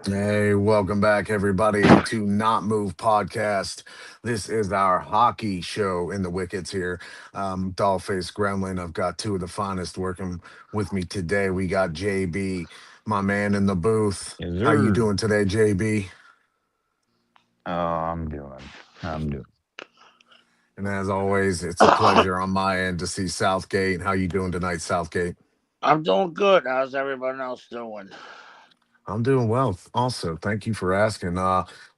Hey, welcome back, everybody, to Not Move Podcast. This is our hockey show in the Wickets here. DollFace Gremlin. I've got two of the finest working with me today. We got JB, my man in the booth. Yes, How you sir. doing today, JB? I'm doing. And as always, it's a pleasure on my end to see Southgate. How you doing tonight, Southgate? I'm doing good. How's everyone else doing? I'm doing well. Also, thank you for asking.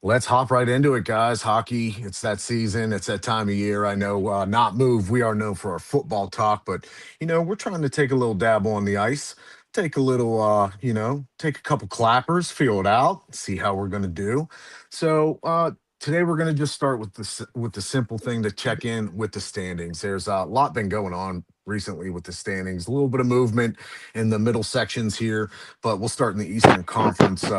Let's hop right into it, guys. Hockey, it's that season, it's that time of year. I know Not Move, we are known for our football talk, but we're trying to take a little dab on the ice, take a little take a couple clappers, feel it out, see how we're gonna do. So today we're gonna just start with the simple thing to check in with the standings. There's a lot been going on recently with the standings, a little bit of movement in the middle sections here, but we'll start in the Eastern Conference.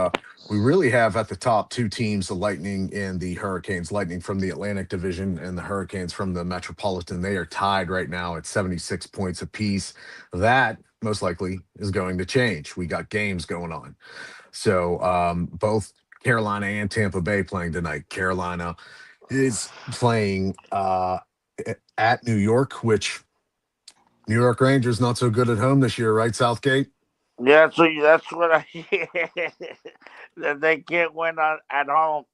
We really have at the top two teams, the Lightning and the Hurricanes. Lightning from the Atlantic Division and the Hurricanes from the Metropolitan. They are tied right now at 76 points apiece. That most likely is going to change. We got games going on. So both Carolina and Tampa Bay playing tonight. Carolina is playing at New York, which New York Rangers not so good at home this year, right, Southgate? Yeah, so that's what I that they can't win at home.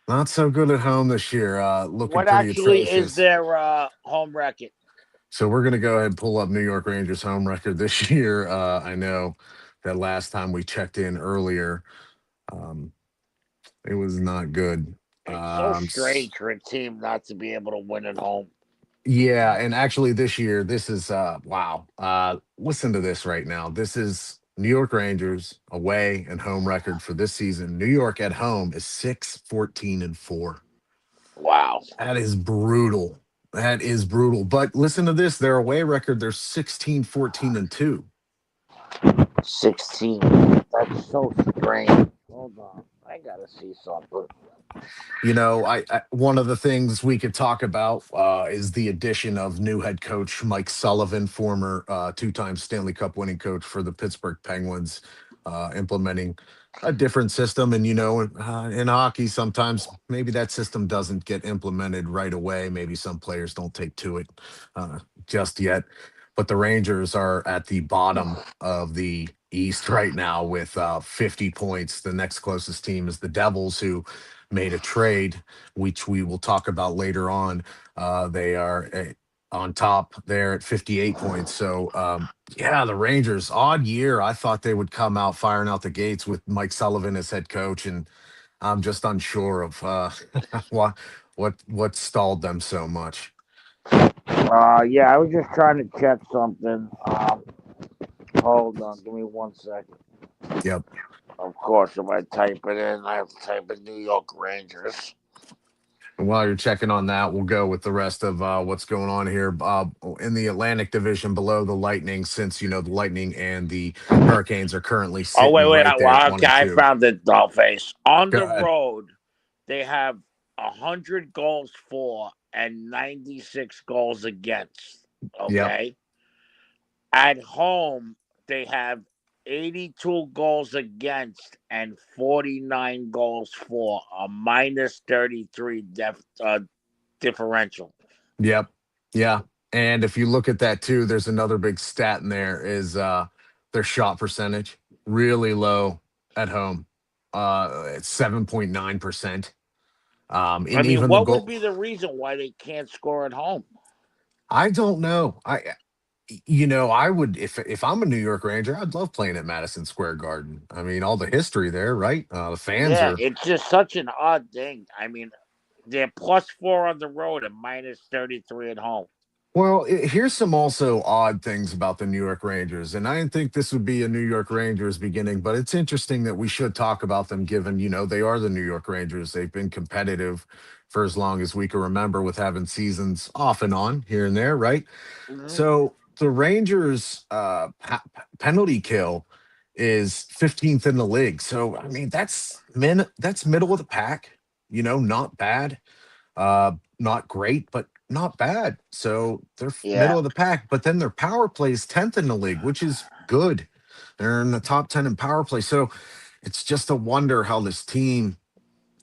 Not so good at home this year. Looking What pretty actually is atrocious. their home record? So we're going to go ahead and pull up New York Rangers home record this year. I know that last time we checked in earlier, um, it was not good. It's so Um, s- strange for a team not to be able to win at home. yeah, and actually this year, this is wow. Listen to this right now. This is New York Rangers away and home record for this season. New York at home is 6-14-4. Wow, That is brutal. That is brutal. But listen to this, their away record, they're 16-14-2. 16. That's so strange. Hold on, I gotta see something. I one of the things we could talk about is the addition of new head coach Mike Sullivan, former two-time Stanley Cup winning coach for the Pittsburgh Penguins, implementing a different system. And in hockey, sometimes maybe that system doesn't get implemented right away. Maybe some players don't take to it uh, just yet. But the Rangers are at the bottom of the East right now with 50 points. The next closest team is the Devils, who made a trade, which we will talk about later on. They are on top there at 58 points. So, yeah, the Rangers, odd year. I thought they would come out firing out the gates with Mike Sullivan as head coach, and I'm just unsure of what stalled them so much. Yeah, I was just trying to check something. Hold on, give me 1 second. Yep. Of course, if I type it in, I have to type in New York Rangers. And while you're checking on that, we'll go with the rest of what's going on here in the Atlantic Division below the Lightning, since the Lightning and the Hurricanes are currently Oh wait, sitting wait. right there at Well, one okay, and I two. found it. Dollface on Go the ahead. road, they have 100 goals for and 96 goals against. Yep. Okay, at home they have 82 goals against and 49 goals for, a minus 33 differential. Yep. Yeah. And if you look at that too, there's another big stat in there is their shot percentage really low at home. It's 7.9%. I And mean, even the what would goal, be the reason why they can't score at home? I don't know. I would, if I'm a New York Ranger, I'd love playing at Madison Square Garden. I mean, all the history there, right? The fans Yeah, are it's just such an odd thing. I mean, they're +4 on the road and minus 33 at home. well. Here's some also odd things about the New York Rangers, and I didn't think this would be a New York Rangers beginning, but it's interesting that we should talk about them, given they are the New York Rangers. They've been competitive for as long as we can remember, with having seasons off and on here and there, right? Hmm. So the Rangers' penalty kill is 15th in the league. So I mean, that's middle of the pack. Not bad, not great, but not bad. So they're Yeah. middle of the pack. But then their power play is 10th in the league, which is good. They're in the top 10 in power play. So it's just a wonder how this team.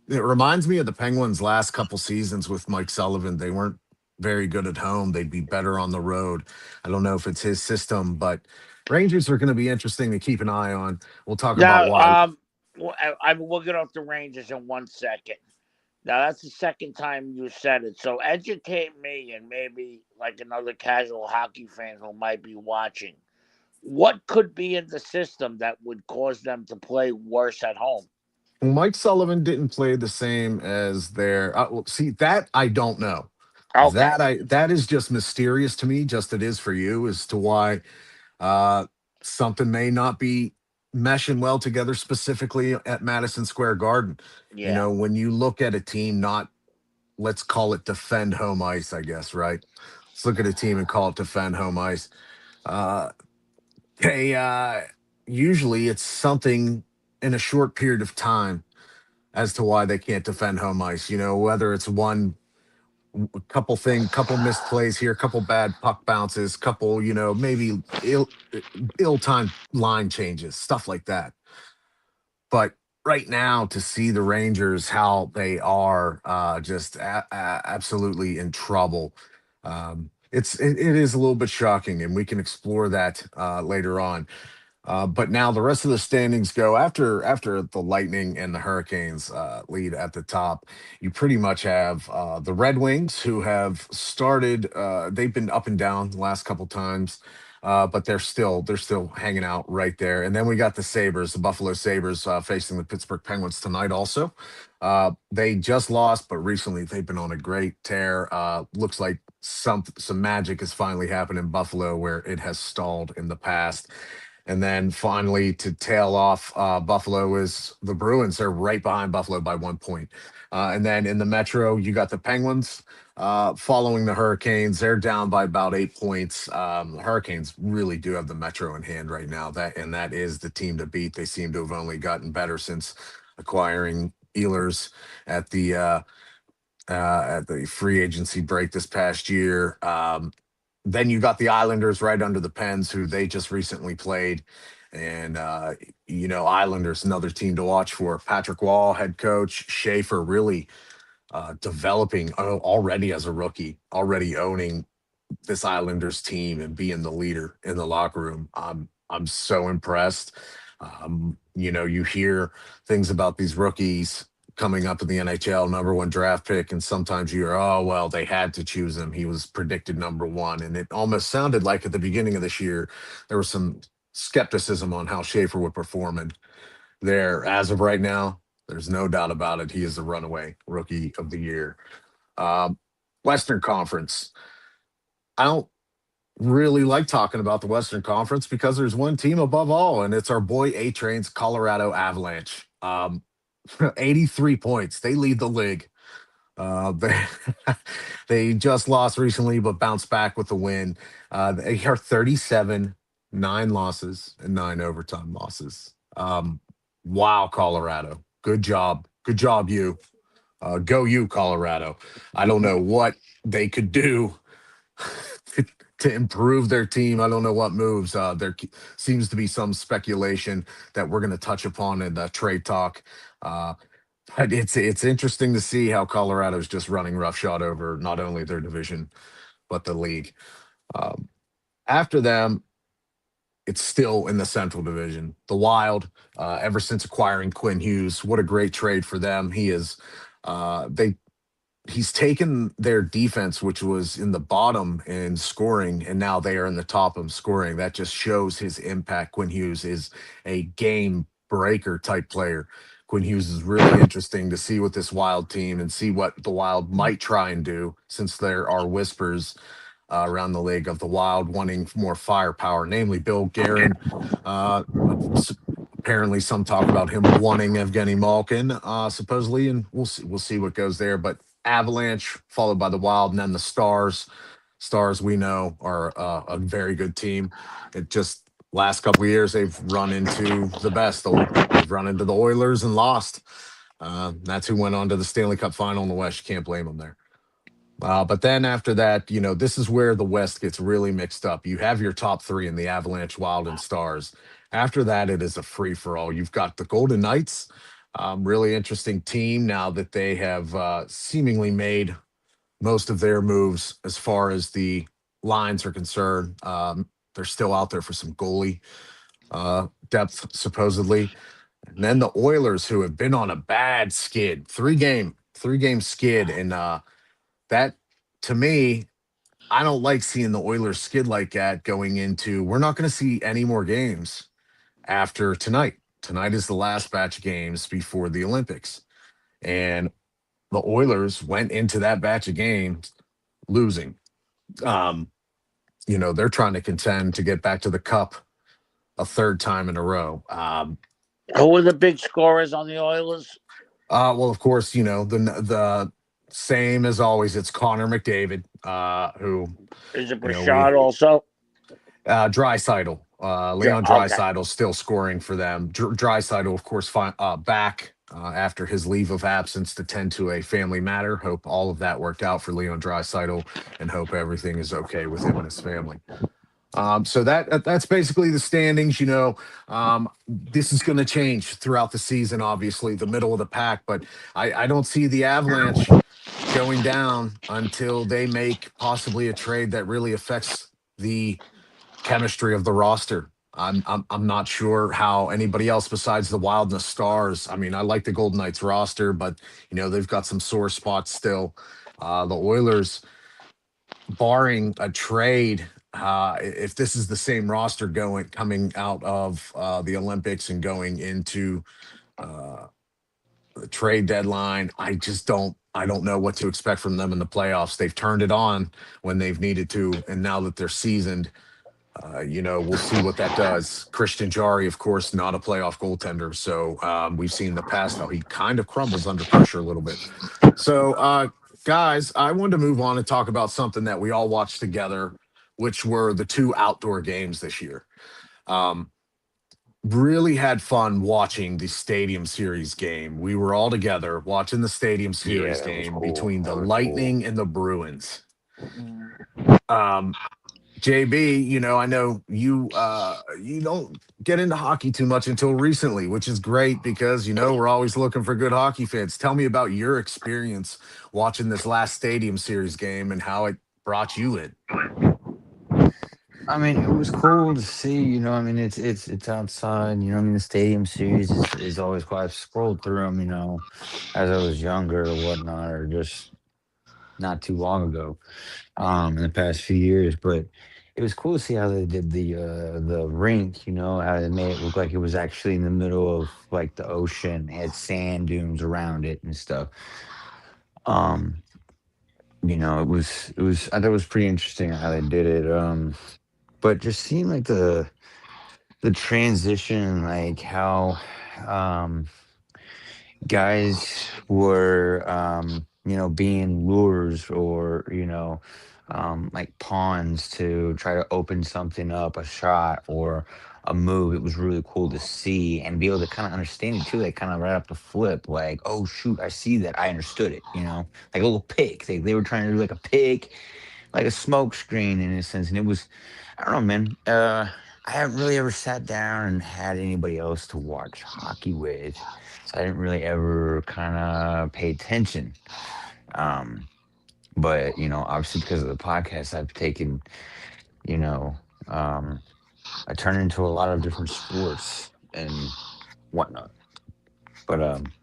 It reminds me of the Penguins' last couple seasons with Mike Sullivan. They weren't very good at home. They'd be better on the road. I don't know if it's his system, but Rangers are going to be interesting to keep an eye on. We'll talk about Now, why. we'll get off the Rangers in 1 second. Now that's the second time you said it. So educate me and maybe like another casual hockey fan who might be watching. What could be in the system that would cause them to play worse at home? Mike Sullivan didn't play the same as their. Well, see that I don't know. Okay. That is just mysterious to me, just it is for you, as to why uh, something may not be meshing well together, specifically at Madison Square Garden. You Yeah. know, when you look at a team, not let's call it defend home ice, I guess, right? Let's look at a team and call it defend home ice. Uh, they usually it's something in a short period of time as to why they can't defend home ice. You know, whether it's one couple missed plays here, couple bad puck bounces, couple, maybe ill-timed line changes, stuff like that. But right now, to see the Rangers how they are just absolutely in trouble, it is a little bit shocking, and we can explore that later on. But now the rest of the standings go after the Lightning and the Hurricanes lead at the top. You pretty much have the Red Wings, who have started. They've been up and down the last couple times, but they're still hanging out right there. And then we got the Sabers, the Buffalo Sabers, facing the Pittsburgh Penguins tonight. Also, they just lost, but recently they've been on a great tear. Looks like some magic has finally happened in Buffalo where it has stalled in the past. And then finally, to tail off Buffalo is the Bruins. They're right behind Buffalo by 1 point. And then in the Metro, you got the Penguins following the Hurricanes. They're down by about 8 points. The Hurricanes really do have the Metro in hand right now. That is the team to beat. They seem to have only gotten better since acquiring Ehlers at the uh, at the free agency break this past year. Then you got the Islanders right under the Pens, who they just recently played. And, Islanders, another team to watch for. Patrick Wall, head coach, Schaefer really developing already as a rookie, already owning this Islanders team and being the leader in the locker room. I'm so impressed. You hear things about these rookies coming up in the NHL, number one draft pick, and sometimes you hear, oh well, they had to choose him. He was predicted number one, and it almost sounded like at the beginning of this year there was some skepticism on how Schaefer would perform, and there, as of right now, there's no doubt about it. He is the runaway rookie of the year. Um, Western Conference. I don't really like talking about the Western Conference because there's one team above all, and it's our boy A Train's Colorado Avalanche. 83 points. They lead the league. They, they just lost recently, but bounced back with a win. They are 37, 9 losses, and 9 overtime losses. Wow, Colorado. Good job. Good job, you. Go, you, Colorado. I don't know what they could do to improve their team. I don't know what moves. There seems to be some speculation that we're going to touch upon in the trade talk. Uh, but it's interesting to see how Colorado's just running roughshod over not only their division but the league. Um, After them, it's still in the Central Division. The Wild, ever since acquiring Quinn Hughes, what a great trade for them. They he's taken their defense, which was in the bottom in scoring, and now they are in the top of scoring. That just shows his impact. Quinn Hughes is a game breaker type player. Quinn Hughes is really interesting to see with this Wild team and see what the Wild might try and do, since there are whispers around the league of the Wild wanting more firepower, namely Bill Guerin. Apparently, some talk about him wanting Evgeny Malkin, supposedly, and we'll see what goes there. But Avalanche, followed by the Wild, and then the Stars. Stars, we know, are a very good team. It just last couple of years they've run into the best. They've run into the Oilers and lost. That's who went on to the Stanley Cup final in the West. You can't blame them there. But then after that, this is where the West gets really mixed up. You have your top three in the Avalanche, Wild, and Stars. After that, it is a free for all. You've got the Golden Knights, really interesting team now that they have seemingly made most of their moves as far as the lines are concerned. They're still out there for some goalie depth, supposedly. And then the Oilers, who have been on a bad skid, three game skid, and that to me, I don't like seeing the Oilers skid like that going into. We're not going to see any more games after tonight. Tonight is the last batch of games before the Olympics, and the Oilers went into that batch of games losing. Um, they're trying to contend to get back to the cup a third time in a row. Who are the big scorers on the Oilers? Well, of course, the same as always. It's Connor McDavid, who Is it we Brashad also? Drysidle, Leon Okay. Drysidle still scoring for them. Drysidle, of course, back after his leave of absence to tend to a family matter. Hope all of that worked out for Leon Drysidle, and hope everything is okay with him and his family. So that's basically the standings. This is going to change throughout the season. Obviously, the middle of the pack, but I don't see the Avalanche going down until they make possibly a trade that really affects the chemistry of the roster. I'm not sure how anybody else besides the Wild and the Stars. I mean, I like the Golden Knights roster, but they've got some sore spots still. The Oilers, barring a trade, if this is the same roster going coming out of the Olympics and going into uh, the trade deadline, I don't know what to expect from them in the playoffs. They've turned it on when they've needed to, and now that they're seasoned, we'll see what that does. Christian Jari, of course, not a playoff goaltender. So we've seen in the past how he kind of crumbles under pressure a little bit. So, guys, I wanted to move on and talk about something that we all watched together, which were the two outdoor games this year. Um, really had fun watching the Stadium Series game. We were all together watching the Stadium Yeah, Series that was game cool. between the That was cool. Lightning and the Bruins. Mm. Um, JB, I know you don't get into hockey too much until recently, which is great because we're always looking for good hockey fans. Tell me about your experience watching this last Stadium Series game and how it brought you in. I mean, it was cool to see. I mean, it's outside. I mean, the Stadium Series is always cool. I've scrolled through them. As I was younger or whatnot, or just not too long ago. In the past few years, but it was cool to see how they did the rink. How they made it look like it was actually in the middle of like the ocean. It had sand dunes around it and stuff. Um, it was I thought it was pretty interesting how they did it. But just seeing like the transition, like how um guys were being lures or like pawns to try to open something up, a shot or a move. It was really cool to see and be able to kind of understand it too, like kind of right up the flip, like, oh shoot, I see that, I understood it, like a little pick. They were trying to do like a pick, like a smoke screen in a sense. And it was, I don't know, man. I haven't really ever sat down and had anybody else to watch hockey with, so I didn't really ever kind of pay attention. Um, but obviously because of the podcast, I've taken, you know, um, I turn into a lot of different sports and whatnot. But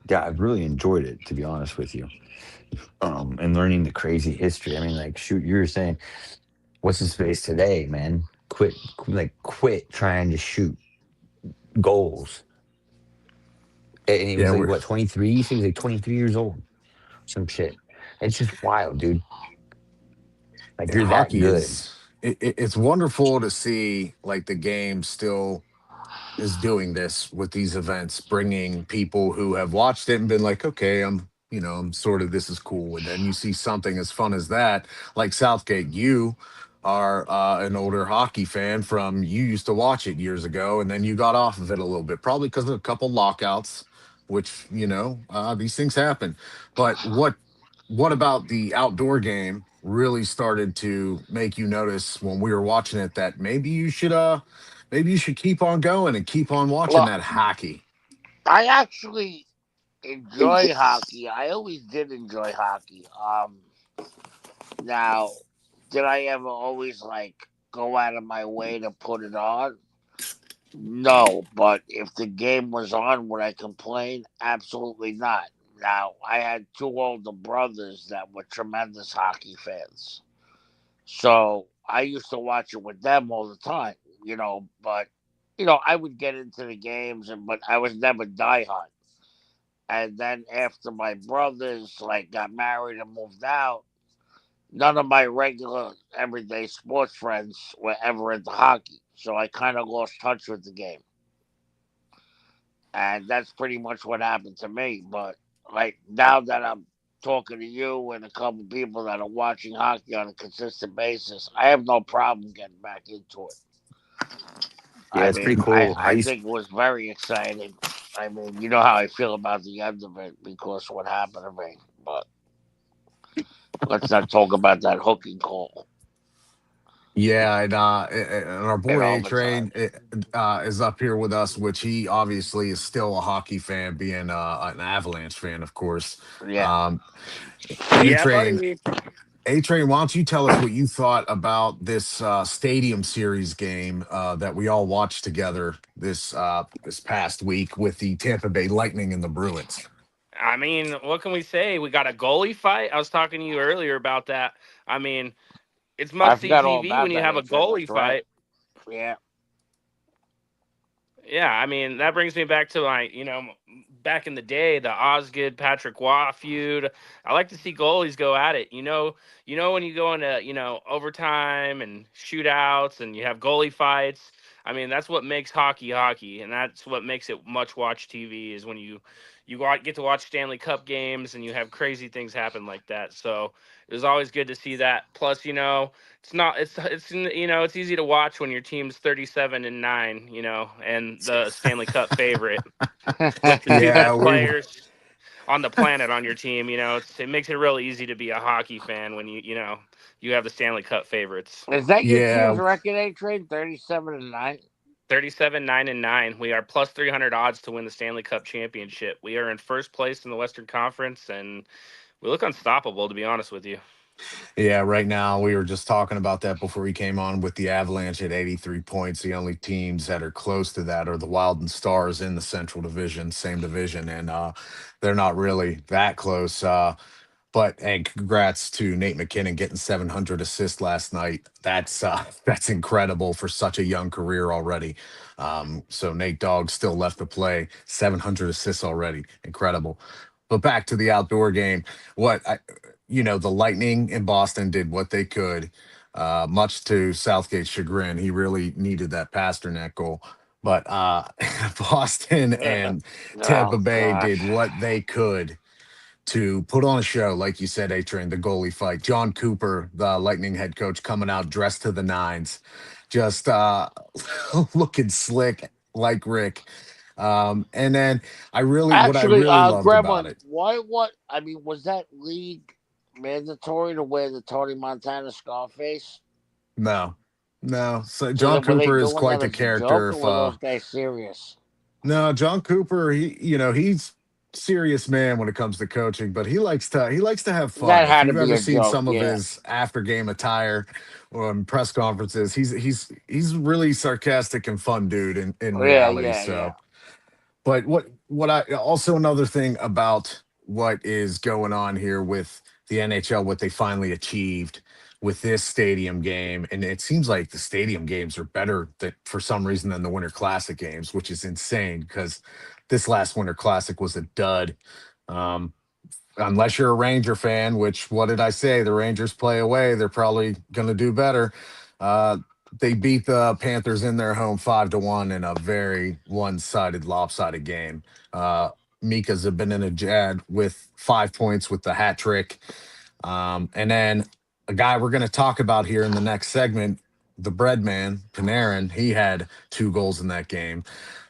yeah, I've really enjoyed it, to be honest with you. And learning the crazy history. I mean, like, shoot, you were saying, what's his face today, man? Quit trying to shoot goals. And he was Yeah, like, we're what, 23? You said he was like 23 years old. Some shit. It's just wild, dude. Like, you're that hockey good. it's wonderful to see like the game still is doing this with these events, bringing people who have watched it and been like, okay, I'm sort of, this is cool. And then you see something as fun as that, like Southgate. You are an older hockey fan from, you used to watch it years ago, and then you got off of it a little bit, probably because of a couple lockouts, which, these things happen. But what about the outdoor game really started to make you notice when we were watching it that maybe you should maybe you should keep on going and keep on watching Well, that hockey. I actually enjoy hockey. I always did enjoy hockey. Now, did I ever always like go out of my way to put it on? No, but if the game was on, would I complain? Absolutely not. Now, I had two older brothers that were tremendous hockey fans. So I used to watch it with them all the time, but I would get into the games but I was never diehard. And then after my brothers like got married and moved out, none of my regular everyday sports friends were ever into hockey. So I kind of lost touch with the game. And that's pretty much what happened to me. But like now that I'm talking to you and a couple people that are watching hockey on a consistent basis, I have no problem getting back into it. Yeah, I it's pretty mean, I, cool. I I used think it was very exciting. I mean, you know how I feel about the end of it because of what happened to me. But let's not talk about that hooking call Yeah, and our in boy A overtime. Train is up here with us, which he obviously is still a hockey fan, being an Avalanche fan, of course. Yeah. Um, A Yeah, Train, buddy. A Train, why don't you tell us what you thought about this Stadium Series game that we all watched together this past week with the Tampa Bay Lightning and the Bruins? I mean, what can we say? We got a goalie fight. I was talking to you earlier about that. I mean, it's I must see forgot all TV when about you that, have a A-Train. That's goalie right. fight. Yeah. Yeah, I mean that brings me back to back in the day, the Osgood Patrick Waugh feud. I like to see goalies go at it. When you go into overtime and shootouts and you have goalie fights. I mean that's what makes hockey hockey, and that's what makes it much watch TV is when get to watch Stanley Cup games and you have crazy things happen like that. So it was always good to see that. Plus, it's not it's easy to watch when your team's 37-9, and the Stanley Cup favorite with the two Yeah, best we players on the planet on your team. It makes it real easy to be a hockey fan when you have the Stanley Cup favorites. Is that your team's yeah. record, A-Train? 37-9? 37-9-9. We are plus 300 odds to win the Stanley Cup championship. We are in first place in the Western Conference, and we look unstoppable, to be honest with you. Yeah, right now we were just talking about that before we came on with the Avalanche at 83 points. The only teams that are close to that are the Wild and Stars in the Central Division, same division, and they're not really that close. But and congrats to Nate McKinnon getting 700 assists last night. That's that's incredible for such a young career already. So Nate Dogg still left to play, 700 assists already, incredible. But back to the outdoor game. What I, the Lightning in Boston did what they could, much to Southgate's chagrin. He really needed that Pasternak goal. But Boston and Tampa Oh, Bay did gosh. what they could to put on a show, like you said, A Train, the goalie fight. John Cooper, the Lightning head coach, coming out dressed to the nines, just looking slick like Rick. And then what I Actually, really loved about Gremlin, it, I mean, was that league mandatory to wear the Tony Montana Scarface? no, no. So John Were they Cooper is doing quite that the as a character. joke or If were those guys serious? No, John Cooper, he's serious man when it comes to coaching, but he likes to have fun. That If had to you've be ever a seen joke, some of yeah. his after game attire or press conferences, he's really sarcastic and fun dude in Yeah, reality. yeah, yeah. So but what I also another thing about what is going on here with the NHL, what they finally achieved with this stadium game, and it seems like the stadium games are better for some reason than the Winter Classic games, which is insane because this last Winter Classic was a dud. Um, unless you're a Ranger fan, which what did I say? The Rangers play away. They're probably going to do better. Uh, they beat the Panthers in their home 5-1 in a very one-sided, lopsided game. Uh, Mika's have been in a jad with 5 points with the hat trick. And then a guy we're going to talk about here in the next segment, the bread man, Panarin, he had 2 goals in that game.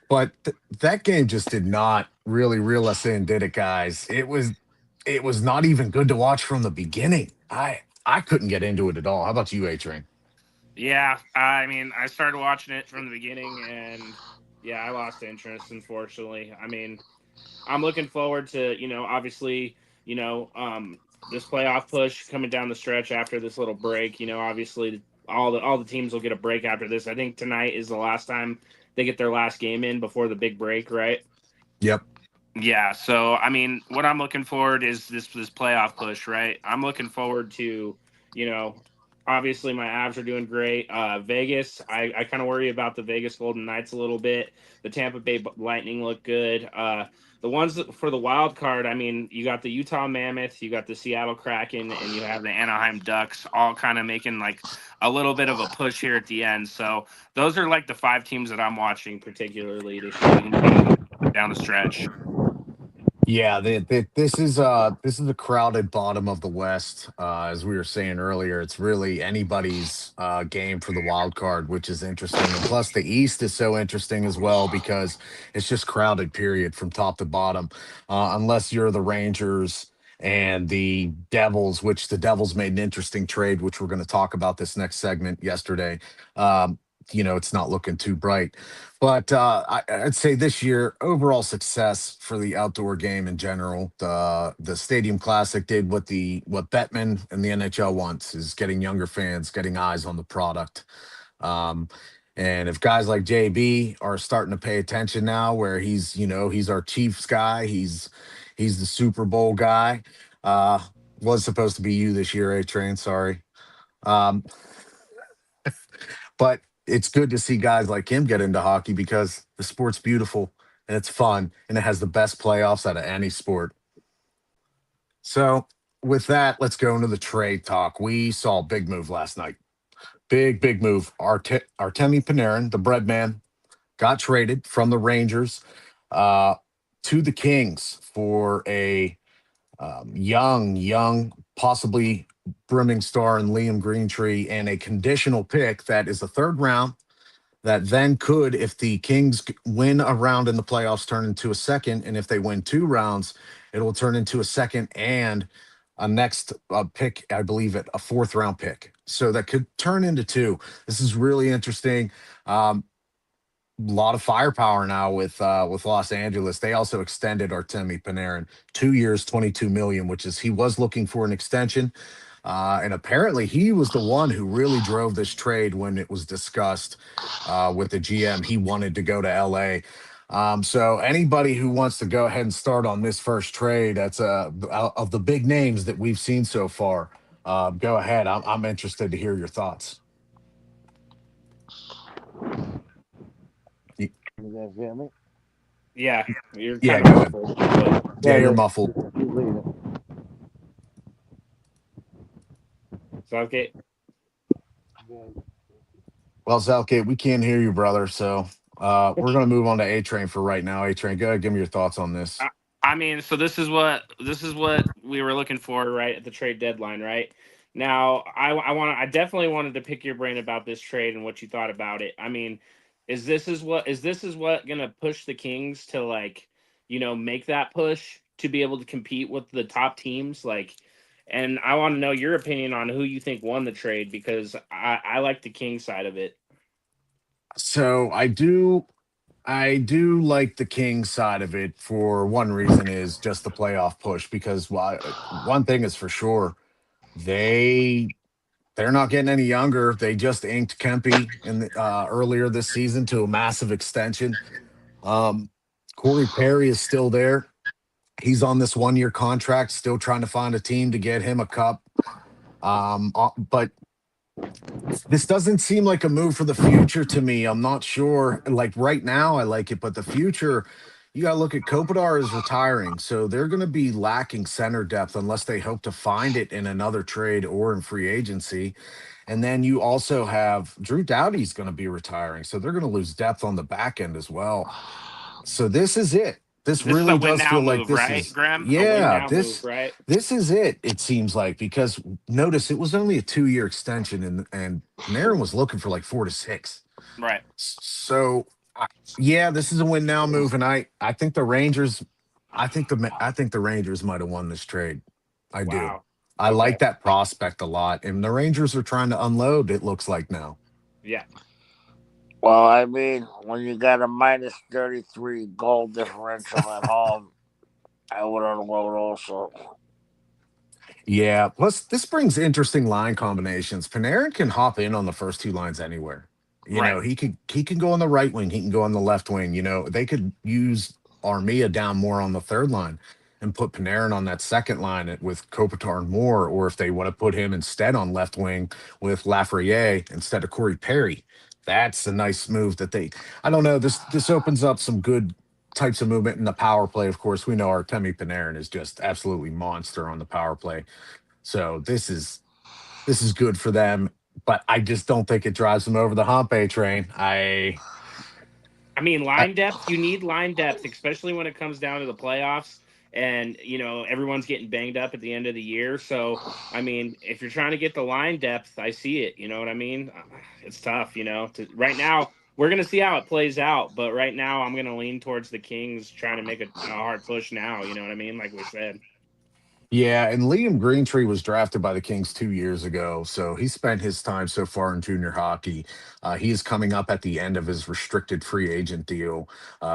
But that game just did not really reel us in, did it, guys? It was not even good to watch from the beginning. I couldn't get into it at all. How about you, A Train? Yeah, I mean, I started watching it from the beginning, and yeah, I lost interest, unfortunately. I mean, I'm looking forward to, obviously, this playoff push coming down the stretch after this little break. Obviously, all the teams will get a break after this. I think tonight is the last time they get their last game in before the big break, right? Yep. Yeah, so I mean, what I'm looking forward is this playoff push, right? I'm looking forward to, you know, obviously my Avs are doing great. Vegas, I kind of worry about the Vegas Golden Knights a little bit. The Tampa Bay Lightning look good. The ones for the wild card, I mean, you got the Utah Mammoth, you got the Seattle Kraken, and you have the Anaheim Ducks, all kind of making like a little bit of a push here at the end. So those are like the five teams that I'm watching particularly this year down the stretch. Yeah, this is a crowded bottom of the West. As we were saying earlier, it's really anybody's game for the wild card, which is interesting. And plus, the East is so interesting as well because it's just crowded. Period, from top to bottom. Unless you're the Rangers and the Devils, which the Devils made an interesting trade, which we're going to talk about this next segment yesterday. Um, it's not looking too bright. But I'd say this year, overall success for the outdoor game in general. The Stadium Classic did what Bettman and the NHL wants is getting younger fans, getting eyes on the product. Um, and if guys like JB are starting to pay attention now, where he's our Chiefs guy, he's the Super Bowl guy. Uh, was supposed to be you this year, A Train. Sorry. Um, but it's good to see guys like him get into hockey because the sport's beautiful and it's fun and it has the best playoffs out of any sport. So, with that, let's go into the trade talk. We saw a big move last night. Big move. Artemi Panarin, the bread man, got traded from the Rangers uh, to the Kings for a young, possibly brimming star in Liam Greentree and a conditional pick that is a third round that then could, if the Kings win a round in the playoffs, turn into a second. And if they win two rounds, it will turn into a second and a next pick, I believe it, a fourth round pick. So that could turn into two. This is really interesting. Lot of firepower now with Los Angeles. They also extended Artemi Panarin 2 years, 22 million, which is he was looking for an extension. And apparently he was the one who really drove this trade when it was discussed with the GM. He wanted to go to LA. So anybody who wants to go ahead and start on this first trade, that's of the big names that we've seen so far. Go ahead. I'm interested to hear your thoughts. Y- You guys hear me? Yeah, you're Yeah, kind go of ahead. muffled, but Yeah, Yeah, you're yeah. muffled. Keep leading. so okay. Well, Southgate, we can't hear you, brother. So we're going to move on to A Train for right now. A Train, go ahead, give me your thoughts on this. I, I mean, so this is what we were looking for, right, at the trade deadline, right? Now, I definitely wanted to pick your brain about this trade and what you thought about it. I mean, is this what gonna push the Kings to like, make that push to be able to compete with the top teams, like. And I want to know your opinion on who you think won the trade because I like the King side of it. So I do like the King side of it for one reason is just the playoff push because one thing is for sure they they're not getting any younger. They just inked Kempe earlier this season to a massive extension. Um, Corey Perry is still there. He's on this 1 year contract, still trying to find a team to get him a cup. But this doesn't seem like a move for the future to me. I'm not sure. Like right now, I like it, but the future, you got to look at Kopitar is retiring, so they're going to be lacking center depth unless they hope to find it in another trade or in free agency. And then you also have Drew Doughty's going to be retiring, so they're going to lose depth on the back end as well. So this is it. This This is a really win does now feel like move, this right, is Graham? A win yeah, now move, this right? this is it. It seems like because notice it was only a 2 year extension and Panarin was looking for like 4 to 6. Right. So yeah, this is a win now move, and I think the Rangers, I think the Rangers might have won this trade. I do. Wow. I Okay. like that prospect a lot, and the Rangers are trying to unload. It looks like now. Yeah. Well, I mean, when you got a minus 33 goal differential at home, I would unload also. Yeah. Plus, this brings interesting line combinations. Panarin can hop in on the first two lines anywhere. Right. He can go on the right wing. He can go on the left wing. They could use Armia down more on the third line and put Panarin on that second line with Kopitar and Moore, or if they want to put him instead on left wing with Lafreniere instead of Corey Perry. That's a nice move that they. I don't know. This opens up some good types of movement in the power play. Of course, we know Artemi Panarin is just absolutely monster on the power play. So this is good for them, but I just don't think it drives them over the hump. A train. I mean, I line depth, you need line depth, especially when it comes down to the playoffs and, everyone's getting banged up at the end of the year. So, I mean, if you're trying to get the line depth, I see it. You know what I mean? It's tough, right now, we're going to see how it plays out. But right now, I'm going to lean towards the Kings trying to make a hard push now. You know what I mean? Like we said. Yeah, and Liam Greentree was drafted by the Kings 2 years ago, so he spent his time so far in junior hockey. He is coming up at the end of his restricted free agent deal.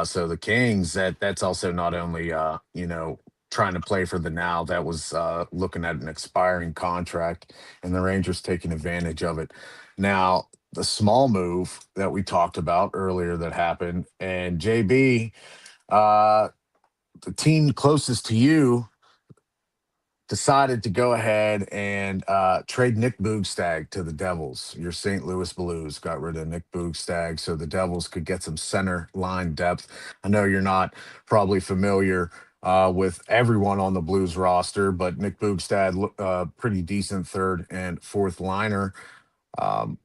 So the Kings, that's also not only trying to play for the now, that was looking at an expiring contract, and the Rangers taking advantage of it. Now, the small move that we talked about earlier that happened, and JB, uh, the team closest to you decided to go ahead and trade Nick Boogstag to the Devils. Your St. Louis Blues got rid of Nick Boogstag so the Devils could get some center line depth. I know you're not probably familiar with everyone on the Blues roster, but Nick Boogstad, pretty decent third and fourth liner. Um,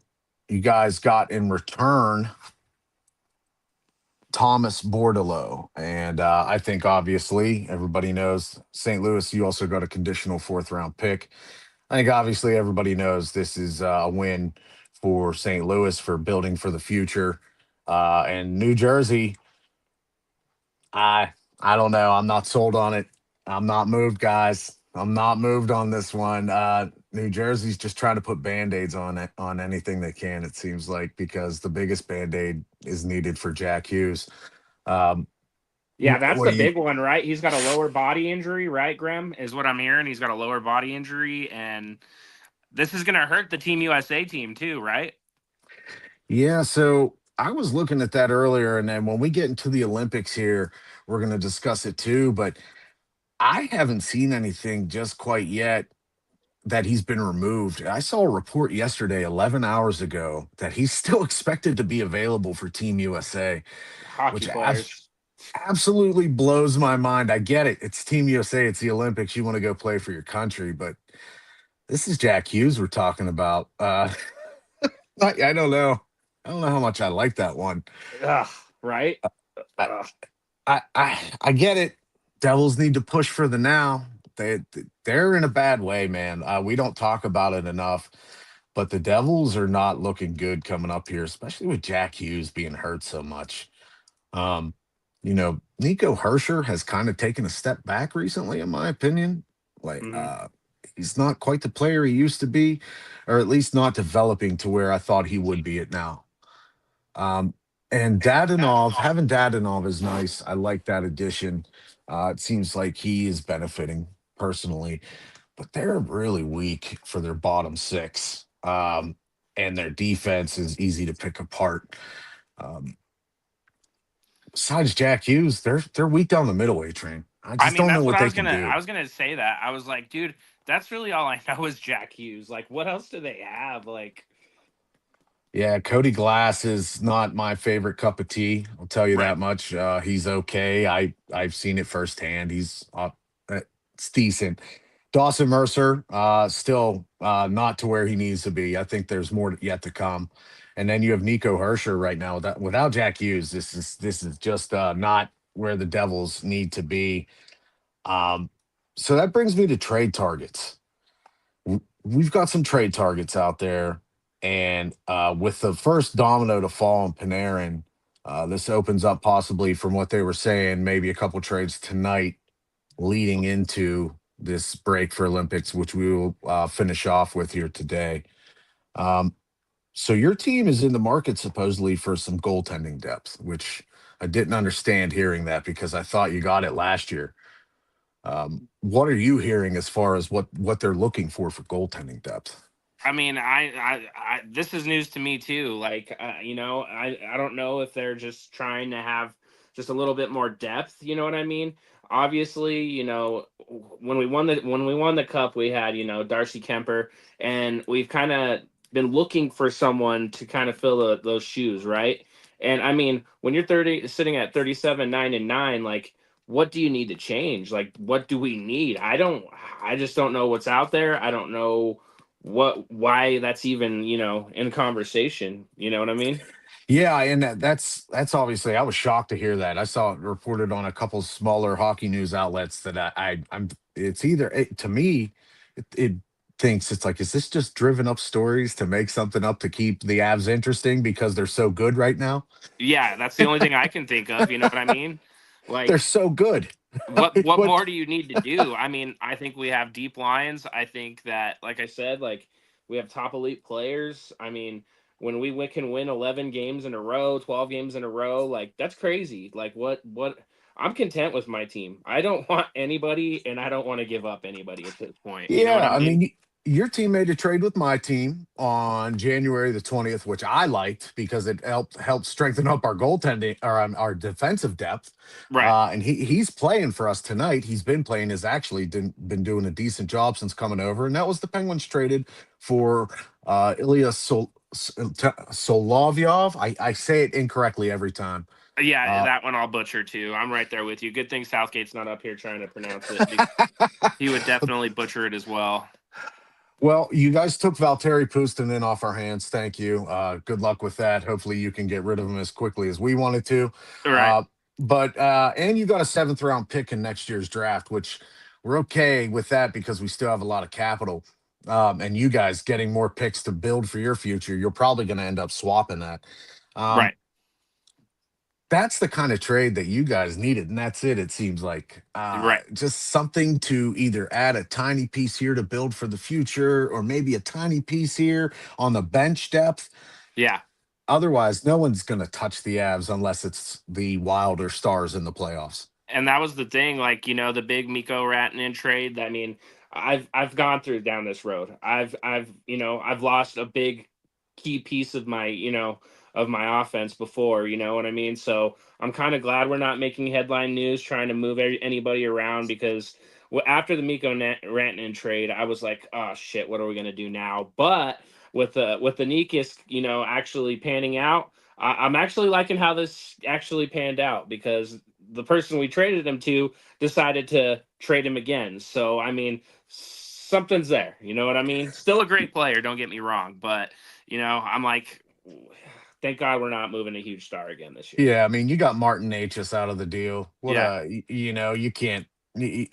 you guys got in return Thomas Bordelot. And I think obviously everybody knows St. Louis, you also got a conditional fourth round pick. I think obviously everybody knows this is a win for St. Louis for building for the future. And New Jersey, I don't know. I'm not sold on it. I'm not moved, guys. I'm not moved on this one. New Jersey's just trying to put band-aids on it on anything they can, it seems like, because the biggest band-aid is needed for Jack Hughes. Um, Yeah, that's what the do you big one, right? He's got a lower body injury, right, Graham? Is what I'm hearing. He's got a lower body injury, and this is going to hurt the Team USA team too, right? Yeah, so I was looking at that earlier, and then when we get into the Olympics here, we're going to discuss it too. But I haven't seen anything just quite yet that he's been removed. I saw a report yesterday, 11 hours ago, that he's still expected to be available for Team USA, Hockey which players. absolutely blows my mind. I get it. It's Team USA, it's the Olympics. You want to go play for your country, but this is Jack Hughes we're talking about. I don't know. I don't know how much I like that one. Ugh, right? I, Ugh. I get it. Devils need to push for the now. They they're in a bad way, man. We don't talk about it enough, but the Devils are not looking good coming up here, especially with Jack Hughes being hurt so much. Um, Nico Hersher has kind of taken a step back recently, in my opinion. Like, Mhm. he's not quite the player he used to be, or at least not developing to where I thought he would be at now. Um, and Dadanov, having Dadanov is nice. I like that addition. It seems like he is benefiting personally, but they're really weak for their bottom six. And their defense is easy to pick apart. Um, Besides Jack Hughes, they're weak down the middleweight train. I I just mean, don't know that's what what I they was can gonna. I do. was gonna say that. I was like, dude, that's really all I know is Jack Hughes. Like, what else do they have? Like, Yeah, Cody Glass is not my favorite cup of tea. I'll tell you right? that much. He's okay. I've seen it firsthand. It's decent. Dawson Mercer, still not to where he needs to be. I think there's more yet to come. And then you have Nico Hersher right now. Without Jack Hughes, this is just not where the Devils need to be. Um, so that brings me to trade targets. We've got some trade targets out there, and with the first domino to fall on Panarin, this opens up possibly from what they were saying, maybe a couple trades tonight leading into this break for Olympics, which we will finish off with here today. Um, So your team is in the market supposedly for some goaltending depth, which I didn't understand hearing that because I thought you got it last year. What are you hearing as far as what they're looking for goaltending depth? I mean, this is news to me too. Like, I don't know if they're just trying to have just a little bit more depth. You know what I mean? Obviously, when we won the cup, we had Darcy Kemper, and we've kind of been looking for someone to kind of fill those shoes, right? And I mean, when you're 30, sitting at 37, 9-9, like, what do you need to change? Like, what do we need? I just don't know what's out there. I don't know why that's even in conversation. You know what I mean? Yeah, and that's obviously I was shocked to hear that. I saw it reported on a couple smaller hockey news outlets that I'm it's either to me it thinks it's like is this just driven up stories to make something up to keep the Avs interesting because they're so good right now? Yeah, that's the only thing I can think of. You know what I mean? They're Like, so good. what What? more do you need to do? I mean, I think we have deep lines. I think that, like I said, like, we have top elite players. I mean, when can win 11 games in a row, 12 games in a row, like, that's crazy. Like, what I'm content with my team. I don't want anybody, and I don't want to give up anybody at this point. You know what I Yeah, I mean? mean, your team made a trade with my team on January the 20th, which I liked because it helped strengthen up our goaltending or our defensive depth. Right. And he's playing for us tonight. He's been playing, has actually been doing a decent job since coming over, and that was the Penguins traded for Ilya Solovyov. I say it incorrectly every time. Yeah, Uh, that one I'll butcher too. I'm right there with you. Good thing Southgate's not up here trying to pronounce it. He would definitely butcher it as well. Well, you guys took Valtteri Puustinen off our hands. Thank you. Good luck with that. Hopefully, you can get rid of him as quickly as we wanted to. Right. Uh, but and you got a seventh round pick in next year's draft, which we're okay with that because we still have a lot of capital. And you guys getting more picks to build for your future, you're probably going to end up swapping that. Um, Right. that's the kind of trade that you guys needed, and that's it. It seems like Right. just something to either add a tiny piece here to build for the future, or maybe a tiny piece here on the bench depth. Yeah. Otherwise, no one's going to touch the Avs unless it's the Wilder Stars in the playoffs. And that was the thing, like, the big Miko Rantanen trade. I mean, I've gone through down this road. I've lost a big key piece of my offense before. You know what I mean? So I'm kind of glad we're not making headline news trying to move anybody around, because after the Rantanen trade, I was like, oh shit, what are we gonna do now? But with the Nikas, actually panning out. I'm actually liking how this actually panned out, because the person we traded him to decided to trade him again. So I mean, something's there. You know what I mean? Still a great player, don't get me wrong, but I'm like, thank God we're not moving a huge star again this year. Yeah, I mean, you got Martin Hs out of the deal. What Yeah. you can't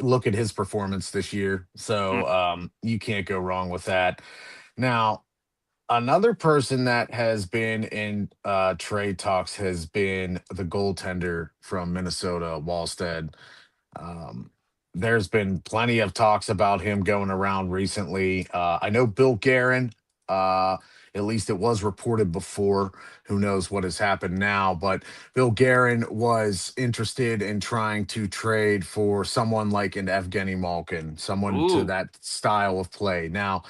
look at his performance this year, Mm. so you can't go wrong with that. Now, another person that has been in trade talks has been the goaltender from Minnesota, Wallstead. Um, there's been plenty of talks about him going around recently. I know Bill Guerin, at least it was reported before. Who knows what has happened now? But Bill Guerin was interested in trying to trade for someone like an Evgeny Malkin, someone to Ooh. that style of play. Now,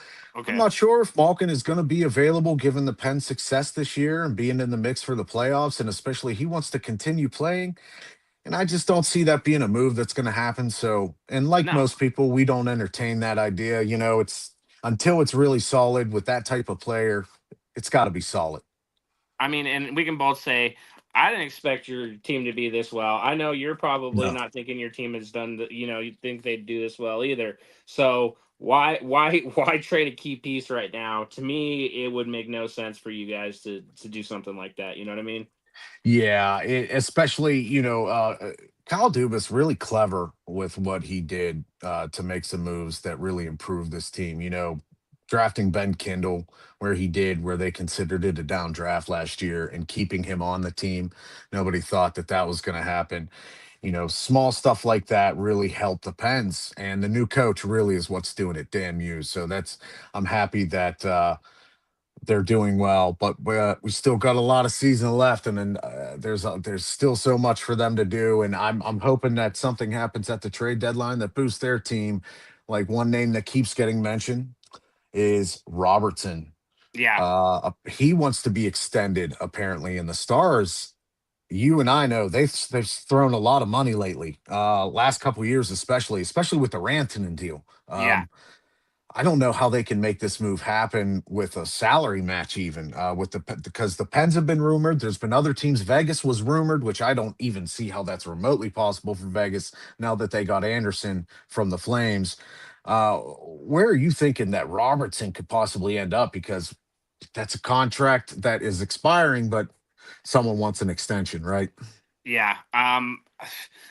I'm Okay. not sure if Malkin is going to be available given the Penn's success this year and being in the mix for the playoffs, and especially he wants to continue playing. And I just don't see that being a move that's going to happen. So, and like No. most people, we don't entertain that idea. It's until it's really solid with that type of player, it's got to be solid. I mean, and we can both say, I didn't expect your team to be this well. I know you're probably No. not thinking your team has done you think they'd do this well either. So why trade a key piece right now? To me, it would make no sense for you guys to do something like that. You know what I mean? Yeah, especially Kyle Dubas really clever with what he did to make some moves that really improved this team. Drafting Ben Kindle where he did, where they considered it a down draft last year, and keeping him on the team. Nobody thought that that was going to happen. Small stuff like that really helped the Pens, and the new coach really is what's doing it. Dan Muse. So I'm happy that they're doing well, but we still got a lot of season left, and then there's still so much for them to do. And I'm hoping that something happens at the trade deadline that boosts their team. Like one name that keeps getting mentioned is Robertson. Yeah, He wants to be extended apparently, and the Stars. You and I know they've thrown a lot of money lately. Last couple years, especially with the Rantanen deal. yeah, I don't know how they can make this move happen with a salary match, even with because the Pens have been rumored. There's been other teams. Vegas was rumored, which I don't even see how that's remotely possible for Vegas now that they got Anderson from the Flames. Where are you thinking that Robertson could possibly end up? Because that's a contract that is expiring, but someone wants an extension, right? yeah.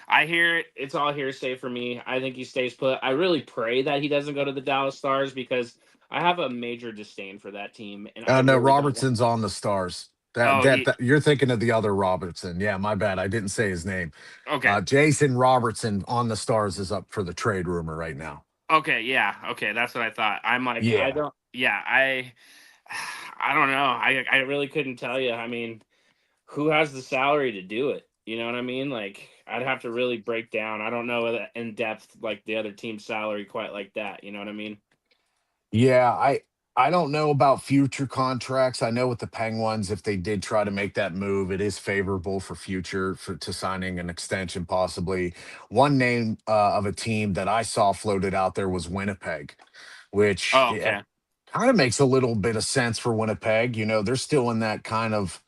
I hear it. It's all hearsay for me. I think he stays put. I really pray that he doesn't go to the Dallas Stars because I have a major disdain for that team, and I No, really don't want. Robertson's on the Stars. Oh, That you're thinking of the other Robertson. Yeah, my bad. I didn't say his name. okay. Jason Robertson on the Stars is up for the trade rumor right now. Okay, yeah, okay, that's what I thought. I'm like, I Yeah. don't, yeah, I don't know. I really couldn't tell you. I mean, who has the salary to do it? You know what I mean? Like, I'd have to really break down. I don't know in depth like the other team's salary quite like that. You know what I mean? Yeah, I don't know about future contracts. I know with the Penguins, if they did try to make that move, it is favorable for future for to signing an extension possibly. One name of a team that I saw floated out there was Winnipeg, which Oh, yeah, okay. kind of makes a little bit of sense for Winnipeg. You know, they're still in that kind of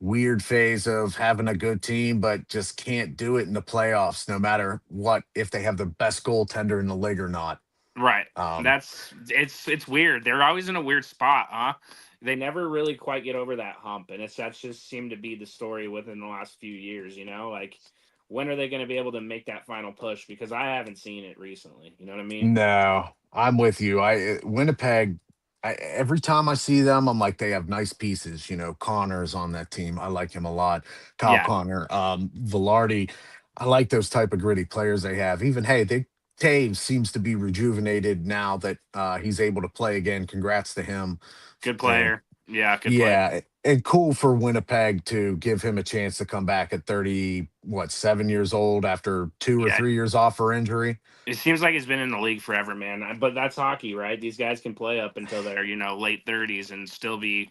weird phase of having a good team, but just can't do it in the playoffs, no matter what, if they have the best goaltender in the league or not. Right. Um, That's it's weird. They're always in a weird spot, huh? They never really quite get over that hump, and that's just seemed to be the story within the last few years. You know, like when are they going to be able to make that final push? Because I haven't seen it recently. You know what I mean? No, I'm with you. Winnipeg. Every time I see them, I'm like they have nice pieces. You know, Connor's on that team. I like him a lot. Kyle Yeah. Connor, Velarde. I like those type of gritty players they have. Even hey, they Taves seems to be rejuvenated now that he's able to play again. Congrats to him. Good And player. Yeah, good player. yeah, and cool for Winnipeg to give him a chance to come back at 30, what, 7 years old after 2 or 3 years off for injury. It seems like he's been in the league forever, man. But that's hockey, right? These guys can play up until they're, late 30s and still be,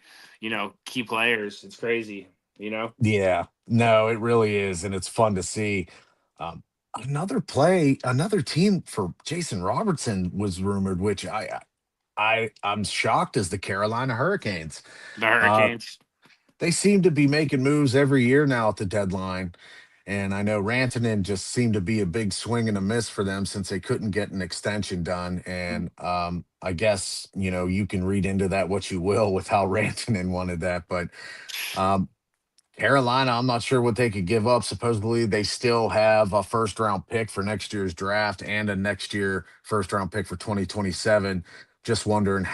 key players. It's crazy, you know? Yeah, no, it really is, and it's fun to see. Um, another team for Jason Robertson was rumored, which I'm shocked as the Carolina Hurricanes. The Uh, Hurricanes. they seem to be making moves every year now at the deadline, and I know Rantanen just seemed to be a big swing and a miss for them since they couldn't get an extension done. And I guess you can read into that what you will with how Rantanen wanted that, but. Um, Carolina, I'm not sure what they could give up. Supposedly, they still have a first round pick for next year's draft and a next year first round pick for 2027. Just wondering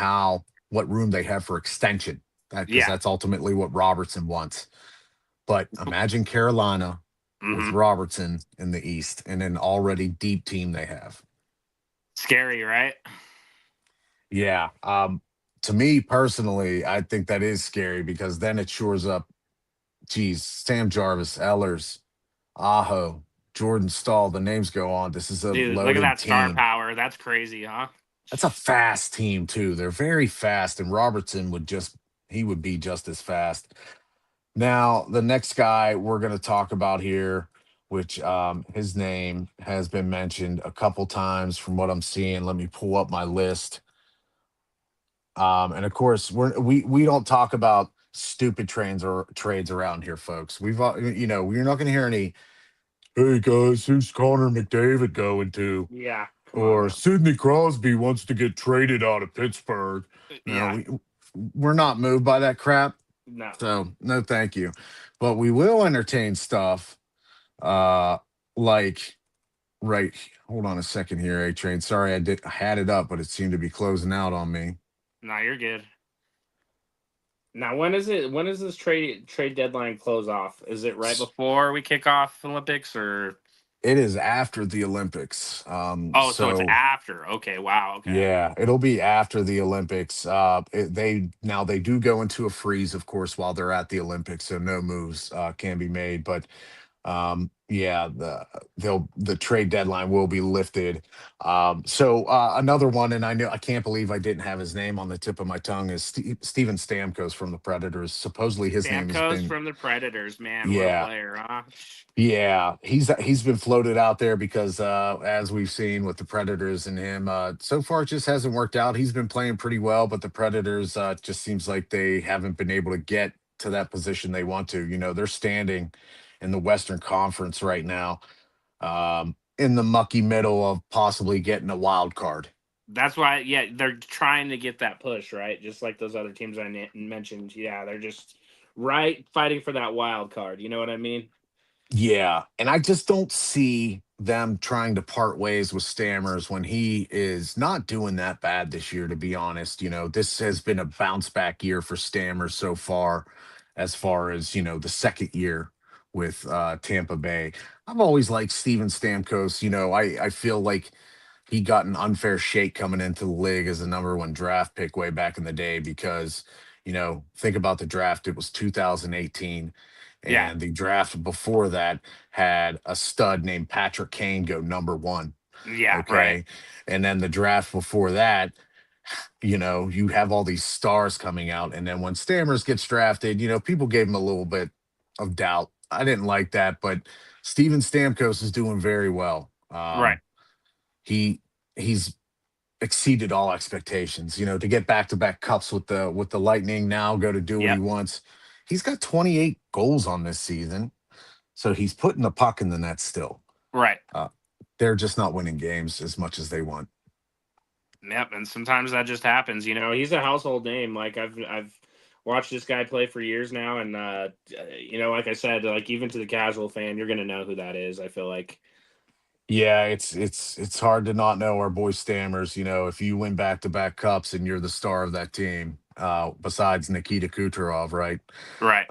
what room they have for extension. Because Yeah. that's ultimately what Robertson wants. But imagine Carolina with Hmm. Robertson in the East and an already deep team they have. Scary, right? Yeah. To me personally, I think that is scary because then it shores up, geez, Sam Jarvis, Ellers, Aho, Jordan Stahl, the names go on. This is a Dude, look at loaded that star team. power. That's crazy, huh? That's a fast team too. They're very fast, and Robertson he would be just as fast. Now, the next guy we're going to talk about here, which his name has been mentioned a couple times from what I'm seeing. Let me pull up my list. And of course, we don't talk about stupid trains or trades around here, folks. We're not going to hear any. Hey guys, who's Connor McDavid going to? Yeah. Come on Or now. Sidney Crosby wants to get traded out of Pittsburgh. No, Yeah. we're not moved by that crap. No. So no, thank you. But we will entertain stuff. Uh, like right. Hold on a second here, A Train. Sorry, I had it up, but it seemed to be closing out on me. No, you're good. Now, when is it? When does this trade deadline close off? Is it right before we kick off Olympics or? It is after the Olympics. Oh, so it's So after. Okay, wow. Okay. yeah, it'll be after the Olympics. They do go into a freeze, of course, while they're at the Olympics, so no moves can be made. But yeah, the trade deadline will be lifted. Another one, and I can't believe I didn't have his name on the tip of my tongue, is Steven Stamkos from the Predators. Supposedly his name has Stamkos been, from the Predators, man. What a yeah, player, huh? yeah, he's been floated out there because as we've seen with the Predators and him, so far it just hasn't worked out. He's been playing pretty well, but the Predators just seems like they haven't been able to get to that position they want to. They're standing in the Western Conference right now, in the mucky middle of possibly getting a wild card. That's why, yeah, they're trying to get that push, right? Just like those other teams I mentioned. Yeah, they're just right fighting for that wild card. You know what I mean? Yeah, and I just don't see them trying to part ways with Stammers when he is not doing that bad this year, to be honest. This has been a bounce back year for Stammers so far as, the second year with Tampa Bay. I've always liked Steven Stamkos. I feel like he got an unfair shake coming into the league as a number one draft pick way back in the day because, think about the draft. It was 2018. Yeah, And the draft before that had a stud named Patrick Kane go number one. yeah, right. Okay. And then the draft before that, you have all these stars coming out. And then when Stammers gets drafted, people gave him a little bit of doubt. I didn't like that, but Steven Stamkos is doing very well. Right. He he's exceeded all expectations. To get back to back cups with the Lightning now, go to do what he Yep. wants. He's got 28 goals on this season, so he's putting the puck in the net still. Right. Uh, they're just not winning games as much as they want. Yep. And sometimes that just happens. He's a household name. Like I've watched this guy play for years now, and like I said, like even to the casual fan, you're gonna know who that is. I feel like. Yeah, it's hard to not know our boy Stammers. If you win back to back cups and you're the star of that team, besides Nikita Kucherov, right? Right.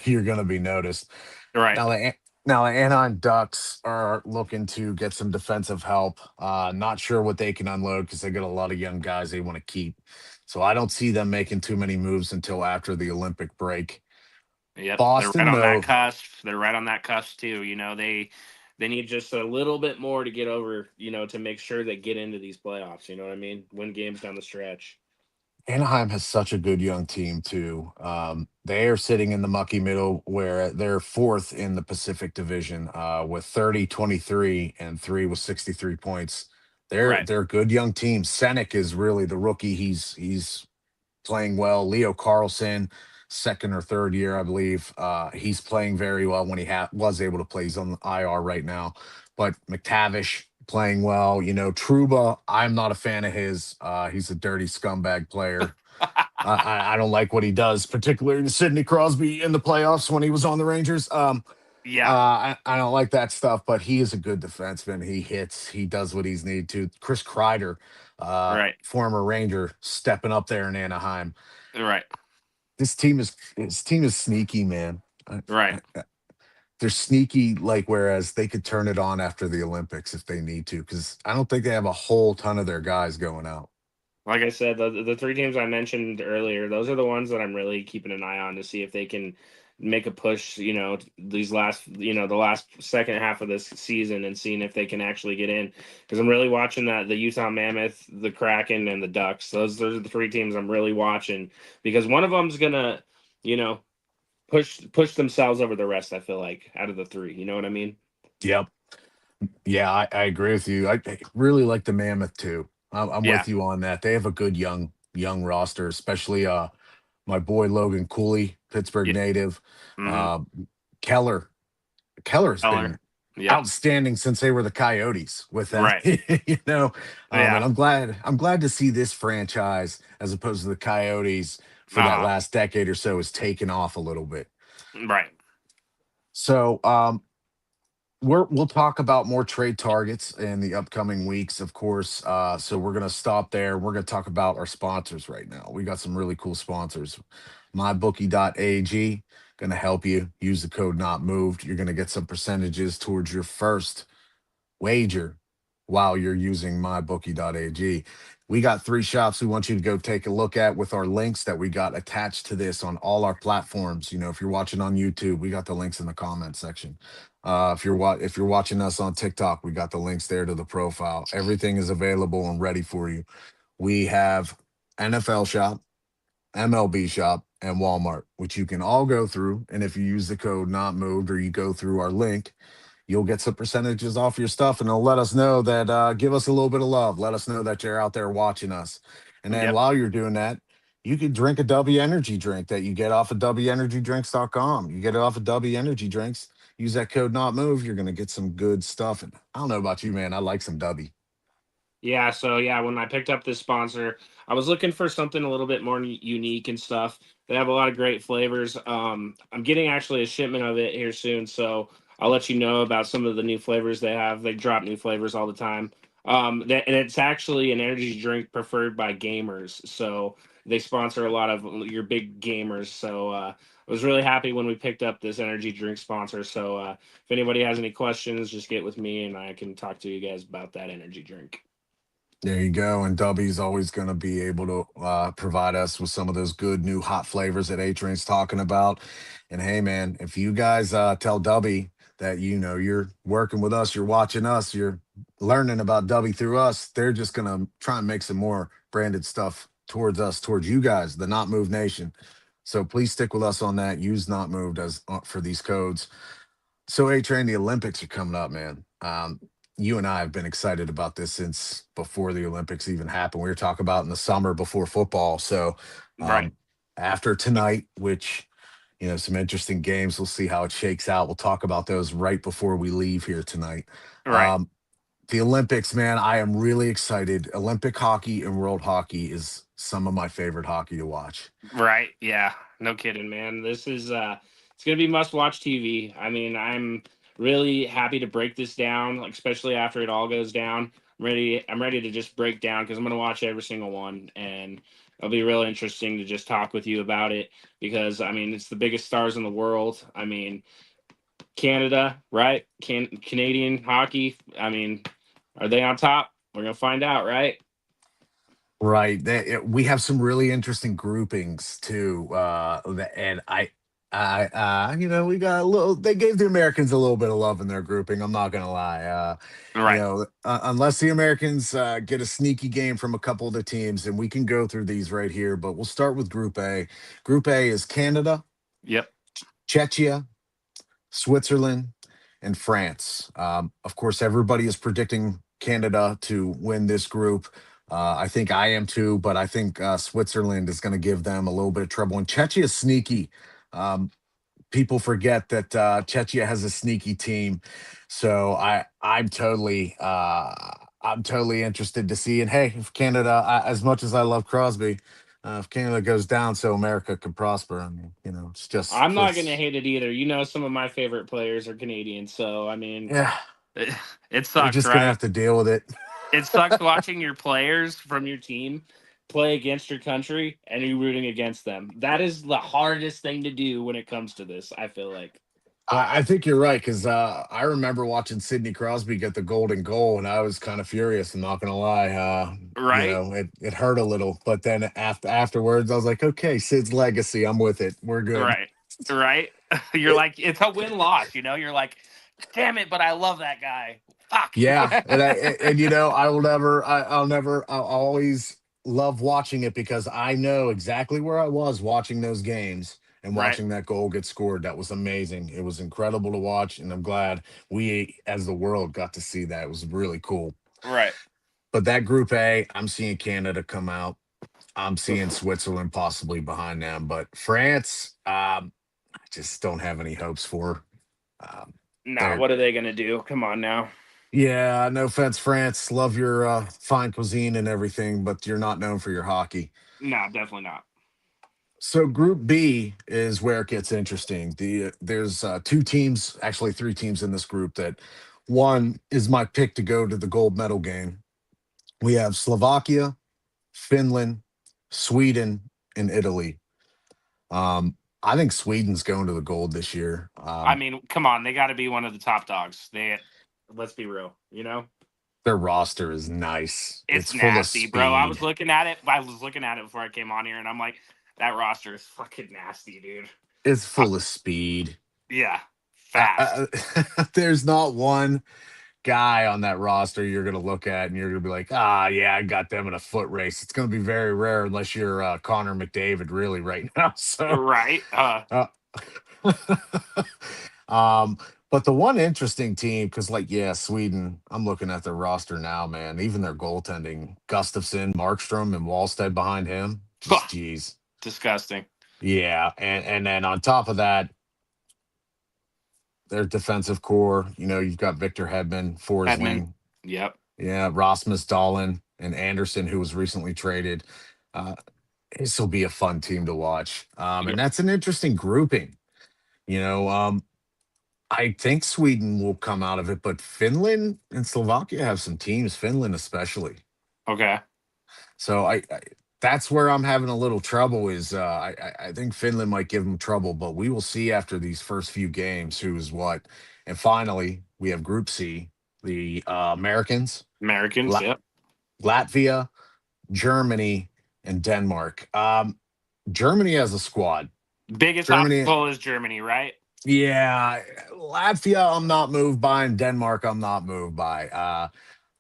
You're gonna be noticed. Right. Now the Anaheim Ducks are looking to get some defensive help. Not sure what they can unload because they got a lot of young guys they want to keep. So I don't see them making too many moves until after the Olympic break. Yep, they're right Boston, on that though, cusp. They're right on that cusp too. They need just a little bit more to get over, to make sure they get into these playoffs. You know what I mean? Win games down the stretch. Anaheim has such a good young team too. They are sitting in the mucky middle where they're fourth in the Pacific Division with 30, 23, and three with 63 points. They're Right. they're a good young team. Senek is really the rookie. He's playing well. Leo Carlson, second or third year, I believe. He's playing very well when he was able to play. He's on the IR right now. But McTavish playing well. Truba, I'm not a fan of his. He's a dirty scumbag player. I don't like what he does, particularly to Sidney Crosby in the playoffs when he was on the Rangers. Yeah. I don't like that stuff, but he is a good defenseman. He hits, he does what he's needed to. Chris Kreider, Right. former Ranger, stepping up there in Anaheim. Right. His team is sneaky, man. Right. They're sneaky, like whereas they could turn it on after the Olympics if they need to, because I don't think they have a whole ton of their guys going out. Like I said, the three teams I mentioned earlier, those are the ones that I'm really keeping an eye on to see if they can make a push. These last, the last second half of this season, and seeing if they can actually get in. Because I'm really watching that the Utah Mammoth, the Kraken, and the Ducks. Those are the three teams I'm really watching because one of them's gonna, you know, push themselves over the rest. I feel like out of the three, you know what I mean? Yep. Yeah, I agree with you. I really like the Mammoth too. I'm Yeah. with you on that. They have a good young roster, especially my boy Logan Cooley, Pittsburgh Yeah. native. Mm-hmm. Uh, Keller. Keller's Color. been Yep. outstanding since they were the Coyotes with them. Right. And Yeah. I'm glad to see this franchise as opposed to the Coyotes for that Uh-huh. last decade or so is taken off a little bit. Right. So We'll talk about more trade targets in the upcoming weeks, of course. So we're gonna stop there. We're gonna talk about our sponsors right now. We got some really cool sponsors. MyBookie.ag gonna help you. Use the code not moved. You're gonna get some percentages towards your first wager while you're using mybookie.ag. We got three shops we want you to go take a look at with our links that we got attached to this on all our platforms. You know, if you're watching on YouTube, we got the links in the comment section. If you're watching us on TikTok, we got the links there to the profile. Everything is available and ready for you. We have NFL shop, MLB shop, and Walmart, which you can all go through. And if you use the code not moved or you go through our link, you'll get some percentages off your stuff, and it'll let us know that give us a little bit of love. Let us know that you're out there watching us. And then Yep. while you're doing that, you can drink a W Energy drink that you get off of WEnergydrinks.com. You get it off of W Energy Drinks. Use that code not move. You're gonna get some good stuff. And I don't know about you, man. I like some W. Yeah, so yeah, when I picked up this sponsor, I was looking for something a little bit more unique and stuff. They have a lot of great flavors. I'm getting actually a shipment of it here soon, so I'll let you know about some of the new flavors they have. They drop new flavors all the time. And it's actually an energy drink preferred by gamers, so they sponsor a lot of your big gamers. So I was really happy when we picked up this energy drink sponsor. So if anybody has any questions, just get with me and I can talk to you guys about that energy drink. There you go. And Dubby's always going to be able to provide us with some of those good new hot flavors that A Train's talking about. And hey, man, if you guys tell Dubby that you know you're working with us, you're watching us, you're learning about Dubby through us, they're just going to try and make some more branded stuff towards us, towards you guys, the Not Moved Nation. So please stick with us on that. Use Not Moved as for these codes. So, A Train, the Olympics are coming up, man. You and I have been excited about this since before the Olympics even happened. We were talking about in the summer before football. So, Right. um, after tonight, which, you know, some interesting games, we'll see how it shakes out. We'll talk about those right before we leave here tonight. Right. Um, the Olympics, man, I am really excited. Olympic hockey and world hockey is some of my favorite hockey to watch. Right. Yeah. No kidding, man. This is it's gonna be must watch TV. I mean, I'm really happy to break this down, like especially after it all goes down. I'm ready to just break down because I'm gonna watch every single one and it'll be really interesting to just talk with you about it because I mean it's the biggest stars in the world. I mean, Canada, right? Canadian hockey. I mean, are they on top? We're gonna find out, right? Right. We have some really interesting groupings too. And you know, we got a little. They gave the Americans a little bit of love in their grouping. I'm not gonna lie. You Right. know, unless the Americans get a sneaky game from a couple of the teams, and we can go through these right here. But we'll start with Group A. Group A is Canada, Yep. Czechia, Switzerland, and France. Of course, everybody is predicting Canada to win this group. I think I am too, but I think Switzerland is going to give them a little bit of trouble. And Czechia is sneaky. Um, People forget that Czechia has a sneaky team, so I'm totally interested to see. And hey, if Canada, as much as I love Crosby, if Canada goes down, so America can prosper. I mean, you know, it's just I'm not gonna it's hate it either. You know, some of my favorite players are Canadian, so I mean, yeah. it, it We're sucks, just gonna right? have to deal with it. It sucks watching your players from your team play against your country and you rooting against them. That is the hardest thing to do when it comes to this. I feel like, I think you're right because I remember watching Sidney Crosby get the golden goal, and I was kind of furious. I'm not gonna lie. You right, know, it hurt a little, but then afterwards, I was like, okay, Sid's legacy. I'm with it. We're good. right, right. You're like, it's a win loss. You know, you're like, damn it, but I love that guy. Fuck. Yeah, and you know, I'll always love watching it because I know exactly where I was watching those games and Right, watching that goal get scored. That was amazing. It was incredible to watch, and I'm glad we, as the world, got to see that. It was really cool. right. But that Group A, I'm seeing Canada come out. I'm seeing Switzerland possibly behind them, but France, I just don't have any hopes for. Um, Nah, they're what are they gonna do? Come on now. Yeah, no offense, France. Love your fine cuisine and everything, but you're not known for your hockey. Nah, definitely not. So Group B is where it gets interesting. There's two teams, actually three teams in this group. That one is my pick to go to the gold medal game. We have Slovakia, Finland, Sweden, and Italy. I think Sweden's going to the gold this year. I mean, come on, they got to be one of the top dogs. Let's be real, Their roster is nice. it's It's full of nasty, bro. I was speed. looking at it. I was looking at it before I came on here, and I'm like, that roster is fucking nasty, dude. It's Uh, full of speed. yeah, fast. There's not one guy on that roster you're going to look at and you're going to be like, ah, yeah, I got them in a foot race. It's going to be very rare unless you're Connor McDavid, really, right now. So, Right? uh, um, but the one interesting team, because like, yeah, Sweden, I'm looking at their roster now, man. Even their goaltending, Gustafsson, Markstrom, and Wallstead behind him. Just geez. Disgusting. Yeah. And then on top of that, their defensive core, you've got Victor Hedman, Edmund. Forsling, Yep. yeah, Rasmus Dahlin, and Anderson, who was recently traded. Uh, this will be a fun team to watch. And Yep. that's an interesting grouping. You know, um, I think Sweden will come out of it, but Finland and Slovakia have some teams, Finland especially. Okay. So that's where I'm having a little trouble. Is I think Finland might give them trouble, but we will see after these first few games who's what. And finally, we have Group C, the Americans, Americans. La- Yep. Latvia, Germany, and Denmark. Germany has a squad. Biggest Germany, obstacle is Germany, right? yeah. Latvia, I'm not moved by, and Denmark, I'm not moved by.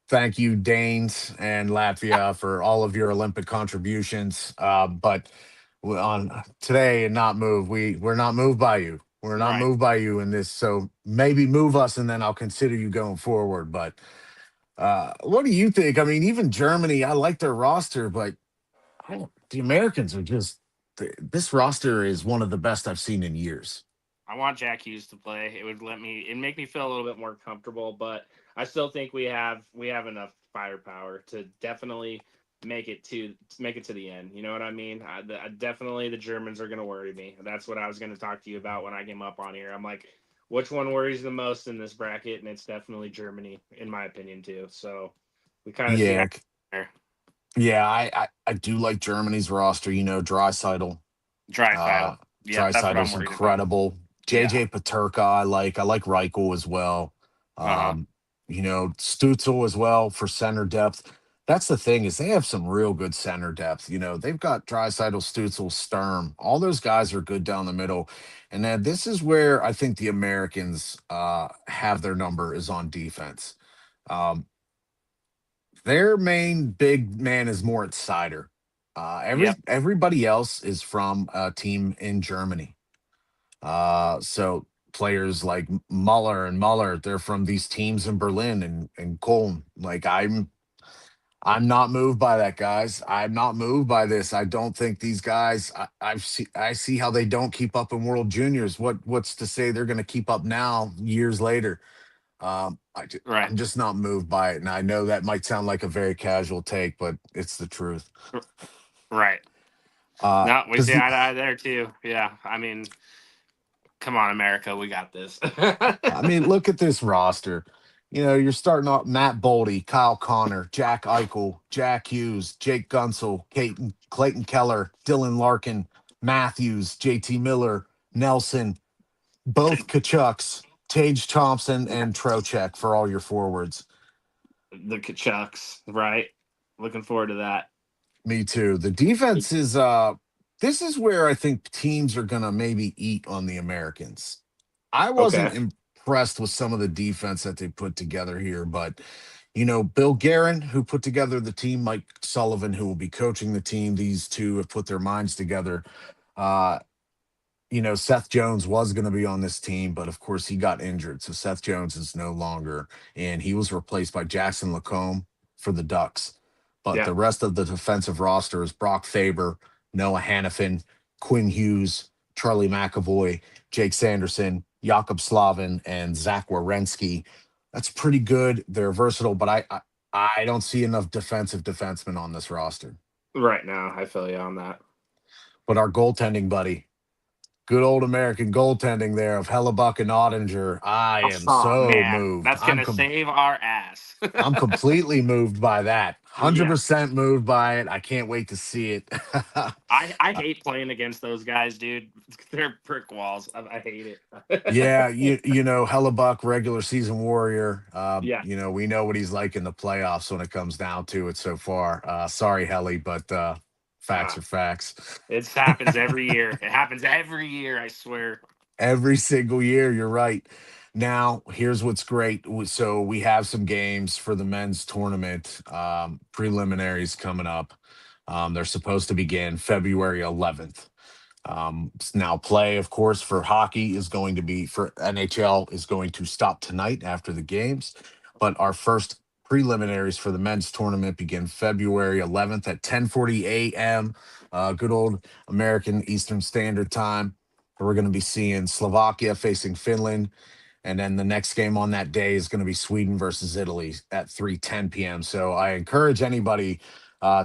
Thank you, Danes and Latvia, for all of your Olympic contributions. But on today and not move, we're not moved by you. We're not Right. moved by you in this. So maybe move us, and then I'll consider you going forward. But what do you think? I mean, even Germany, I like their roster, but the Americans are just this roster is one of the best I've seen in years. I want Jack Hughes to play. It make me feel a little bit more comfortable, but I still think we have enough firepower to definitely make it to the end. You know what I mean? Definitely the Germans are going to worry me. That's what I was going to talk to you about when I came up on here. I'm like, which one worries the most in this bracket? And it's definitely Germany, in my opinion, too. So we kind of see Yeah, how there. yeah, I do like Germany's roster. Dreisaitl. Dry Uh, saddle. Yep, that's what I'm Dreisaitl's worried about. incredible. Yeah. JJ Paterka, I like Reichel as well. Uh huh. Um, Stutzel as well for center depth. That's the thing is they have some real good center depth. They've got Draisaitl, Stutzel, Sturm. All those guys are good down the middle. And then this is where I think the Americans have their number is on defense. Um, their main big man is Moritz Seider. Yep. Everybody else is from a team in Germany. So players like Muller, they're from these teams in Berlin and Köln. Like I'm not moved by that, guys. I'm not moved by this. I don't think these guys. I see how they don't keep up in World Juniors. What's to say they're going to keep up now, years later? Right. I'm just not moved by it, and I know that might sound like a very casual take, but it's the truth. Right. No, we Does see eye to eye there too. Yeah. I mean, come on, America, we got this. I mean, look at this roster. You're starting off Matt Boldy, Kyle Connor, Jack Eichel, Jack Hughes, Jake Gunsel, Clayton Keller, Dylan Larkin, Matthews, JT Miller, Nelson, both Kachucks, Tage Thompson, and Trocheck for all your forwards. The Kachucks, right? Looking forward to that. Me too. The defense is this is where I think teams are gonna maybe eat on the Americans. I wasn't Okay. impressed with some of the defense that they put together here, but Bill Guerin, who put together the team, Mike Sullivan, who will be coaching the team, these two have put their minds together. Uh, Seth Jones was going to be on this team, but of course he got injured. So Seth Jones is no longer, and he was replaced by Jackson Lacombe for the Ducks. But Yeah. the rest of the defensive roster is Brock Faber, Noah Hannafin, Quinn Hughes, Charlie McAvoy, Jake Sanderson, Jakob Slavin, and Zach Wierenski. That's pretty good. They're versatile, but I don't see enough defensive defensemen on this roster. Right now, I feel you on that. but our goaltending buddy, good old American goaltending there of Hellebuck and Ottinger. I am Oh so man, moved. that's gonna save our ass. I'm completely moved by that. Yeah. 100% moved by it. I can't wait to see it. I hate playing against those guys, dude. They're brick walls. I hate it. Yeah, Hellebuck, regular season warrior. Yeah. We know what he's like in the playoffs when it comes down to it so far. Sorry, Helly, but facts Ah, are facts. it happens every year. It happens every year, I swear. Every single year, you're right. Now, here's what's great. So we have some games for the men's tournament, preliminaries coming up. They're supposed to begin February 11th. Now, play, of course, for hockey is going to be for NHL is going to stop tonight after the games. But our first preliminaries for the men's tournament begin February 11th at 10:40 a.m. Good old American Eastern Standard Time. We're going to be seeing Slovakia facing Finland, and then the next game on that day is going to be Sweden versus Italy at 3:10 p.m. So I encourage anybody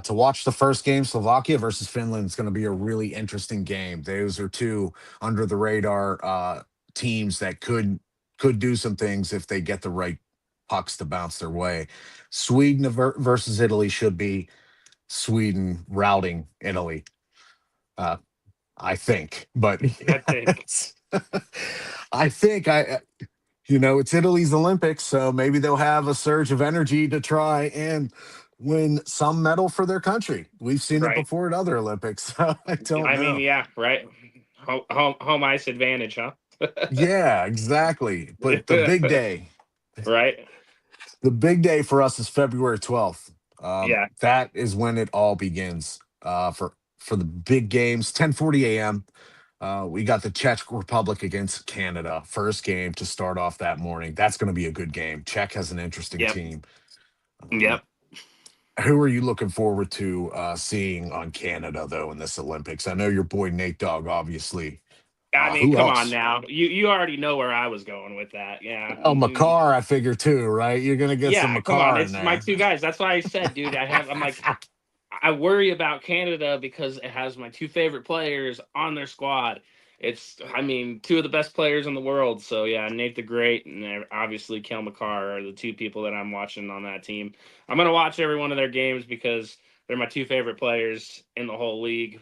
to watch the first game, Slovakia versus Finland. It's going to be a really interesting game. Those are two under the radar teams that could do some things if they get the right pucks to bounce their way. Sweden versus Italy should be Sweden routing Italy. Uh, I think, but I think. I think it's Italy's Olympics, so maybe they'll have a surge of energy to try and win some medal for their country. We've seen it Right. before at other Olympics, so I don't I mean, know. yeah, right. Home ice advantage, huh? Yeah, exactly. But Right. the big day for us is February 12th. Yeah. That is when it all begins for the big games, 10:40 a.m. We got the Czech Republic against Canada, first game to start off that morning. That's going to be a good game. Czech has an interesting Yep. team. Um, Yep. who are you looking forward to seeing on Canada though in this Olympics? I know your boy Nate Dogg, obviously. I mean, Who come on else? now. You already know where I was going with that. Yeah. Oh, Makar, I figure too, right? You're gonna get some Yeah, come on. Makar in It's my there. two guys. That's why I said, dude, I'm like, I worry about Canada because it has my two favorite players on their squad. I mean, two of the best players in the world. So yeah, Nate the Great and obviously Kel McCarr are the two people that I'm watching on that team. I'm gonna watch every one of their games because they're my two favorite players in the whole league.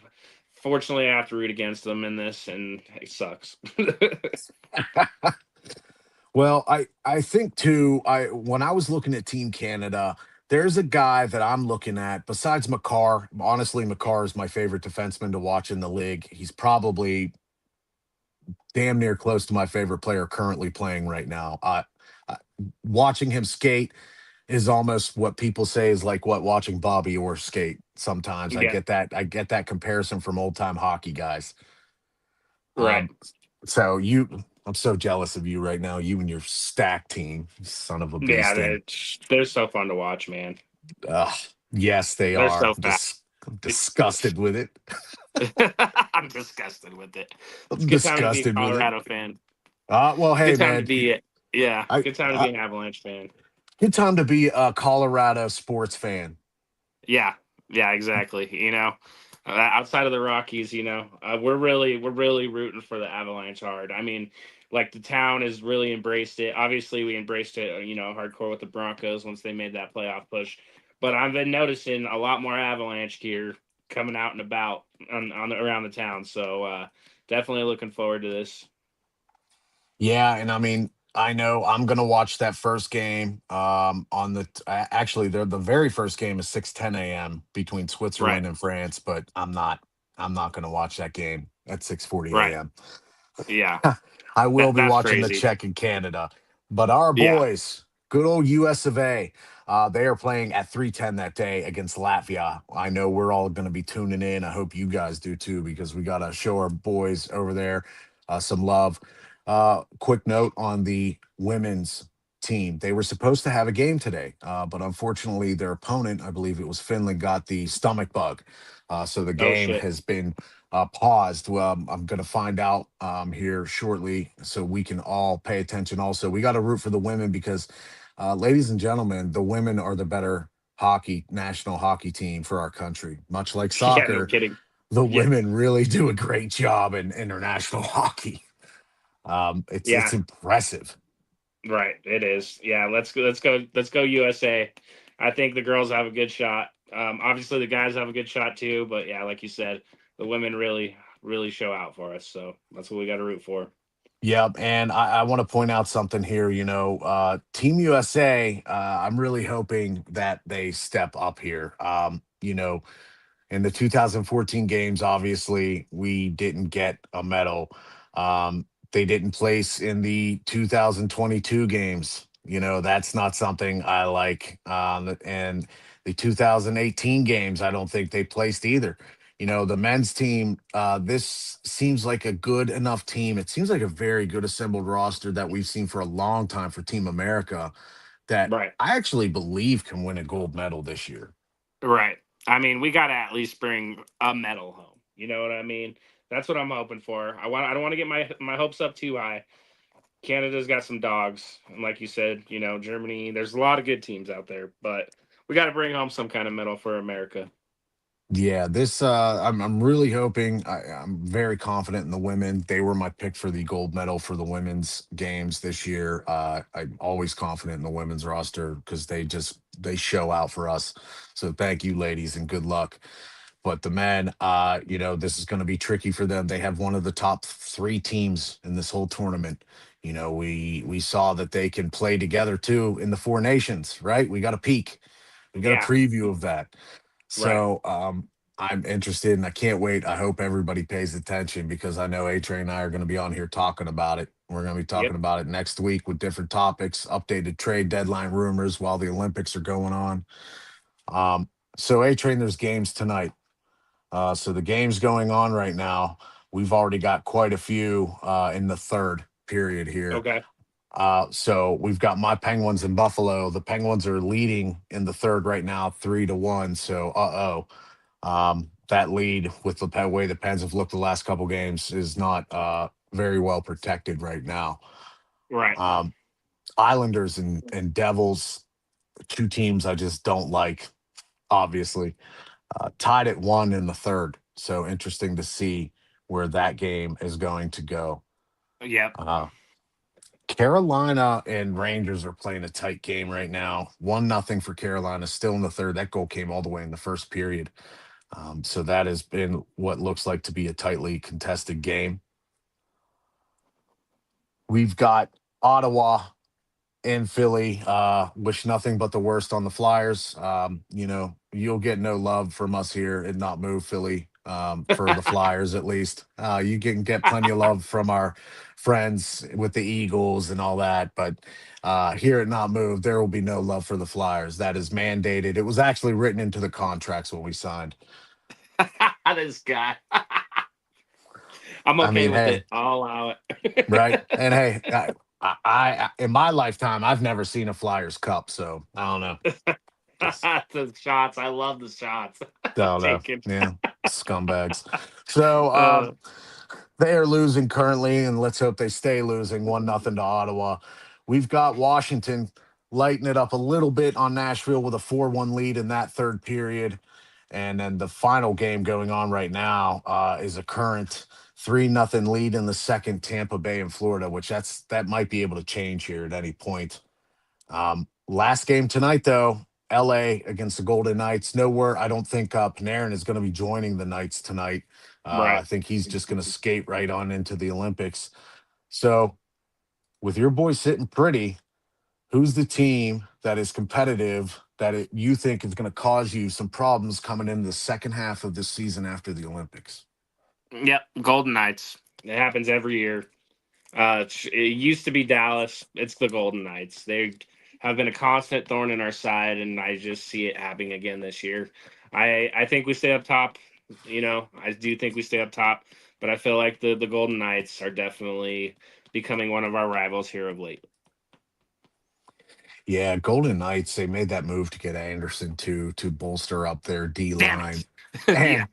Fortunately, I have to root against them in this, and it sucks. Well, I think too. I when I was looking at Team Canada, there's a guy that I'm looking at besides Makar. Honestly, Makar is my favorite defenseman to watch in the league. He's probably damn near close to my favorite player currently playing right now. I watching him skate is almost what people say is like what watching Bobby Orr skate. Sometimes I Yeah, get that. I get that comparison from old time hockey guys. right. Um, so I'm so jealous of you right now. You and your stack team, son of a Yeah, beasting. they're so fun to watch, man. Ugh, yes, they They're are. so fast. I'm disgusted with it. I'm disgusted with it. It's I'm a good time to be a disgusted with it. Colorado fan. Well, hey, Good time to man. be yeah. I, Good time to I be an Avalanche fan. good time to be a Colorado sports fan. Yeah, yeah, exactly. Outside of the Rockies, we're really rooting for the Avalanche hard. I mean, like the town has really embraced it. Obviously, we embraced it, hardcore with the Broncos once they made that playoff push. But I've been noticing a lot more Avalanche gear coming out and about around the town. So definitely looking forward to this. Yeah, and I mean, I know I'm gonna watch that first game. On actually, the very first game is 6:10 a.m. between Right, Switzerland and France, but I'm not gonna watch that game at 6:40 right. a.m. Yeah, I will be that's watching the crazy. Czech and Canada, but our Yeah, boys, good old US of A, they are playing at 3:10 that day against Latvia. I know we're all going to be tuning in. I hope you guys do too, because we got to show our boys over there some love. Quick note on the women's team: they were supposed to have a game today, but unfortunately, their opponent, I believe it was Finland, got the stomach bug. So the oh game shit. has been paused. Well, I'm going to find out here shortly so we can all pay attention. Also, we got to root for the women because, ladies and gentlemen, the women are the better national hockey team for our country. Much like Yeah, no soccer, kidding. the Yeah, women really do a great job in international hockey. It's yeah, impressive. right. It is. Yeah, let's go USA. I think the girls have a good shot. Obviously the guys have a good shot too, but yeah, like you said, the women really show out for us. So that's what we got to root for. Yep, and I want to point out something here. Team USA. I'm really hoping that they step up here. In the 2014 games, obviously, we didn't get a medal. They didn't place in the 2022 games. That's not something I like. And the 2018 games, I don't think they placed either. The men's team, this seems like a good enough team. It seems like a very good assembled roster that we've seen for a long time for Team America that Right. I actually believe can win a gold medal this year. Right. I mean, we got to at least bring a medal home. You know what I mean? That's what I'm hoping for. I don't want to get my hopes up too high. Canada's got some dogs, and like you said, Germany. There's a lot of good teams out there, but we got to bring home some kind of medal for America. Yeah, this I'm really hoping. I'm very confident in the women. They were my pick for the gold medal for the women's games this year. I'm always confident in the women's roster because they show out for us. So thank you, ladies, and good luck. But the men, this is going to be tricky for them. They have one of the top three teams in this whole tournament. We saw that they can play together too in the Four Nations, right? We got a peek. We got a Yeah. preview of that. Right. So I'm interested and I can't wait. I hope everybody pays attention because I know A Train and I are going to be on here talking about it. We're going to be talking Yep. about it next week with different topics, updated trade deadline rumors while the Olympics are going on. Um, so A Train, there's games tonight. So the games going on right now, we've already got quite a few in the third period here. Okay. So we've got my Penguins in Buffalo. The Penguins are leading in the third right now, 3-1. So, that lead with the way the Pens have looked the last couple games is not very well protected right now. Right. Um, Islanders and Devils, two teams I just don't like, obviously, tied at 1 in the third. So interesting to see where that game is going to go. Yep. Uh, Carolina and Rangers are playing a tight game right now. 1-0 for Carolina, still in the third. That goal came all the way in the first period. So that has been what looks like to be a tightly contested game. We've got Ottawa and Philly. Wish nothing but the worst on the Flyers. You'll get no love from us here at Not Move Philly, for the Flyers at least. You can get plenty of love from our friends with the Eagles and all that, but here at Not Move, there will be no love for the Flyers. That is mandated. It was actually written into the contracts when we signed. This guy. I'm I okay mean, with it. hey, I'll allow right? it. And hey, in my lifetime, I've never seen a Flyers Cup, so I don't know. Just The shots. I love the shots. don't know. Taken. Yeah, scumbags. So Uh, they are losing currently, and let's hope they stay losing 1-0 to Ottawa. We've got Washington lighting it up a little bit on Nashville with a 4-1 lead in that third period. And then the final game going on right now is a current 3-0 lead in the second, Tampa Bay and Florida, which that might be able to change here at any point. Last game tonight, though, LA against the Golden Knights. Nowhere, I don't think Panarin is going to be joining the Knights tonight. I right. think he's just going to skate right on into the Olympics. So, with your boy sitting pretty, who's the team that is competitive that you think is going to cause you some problems coming into the second half of the season after the Olympics? Yep. Golden Knights. It happens every year. It used to be Dallas. It's the Golden Knights. They have been a constant thorn in our side, and I just see it happening again this year. I think we stay up top. I do think we stay up top, but I feel like the Golden Knights are definitely becoming one of our rivals here of late. Yeah, Golden Knights, they made that move to get Anderson to bolster up their D Damn line. it! Yeah.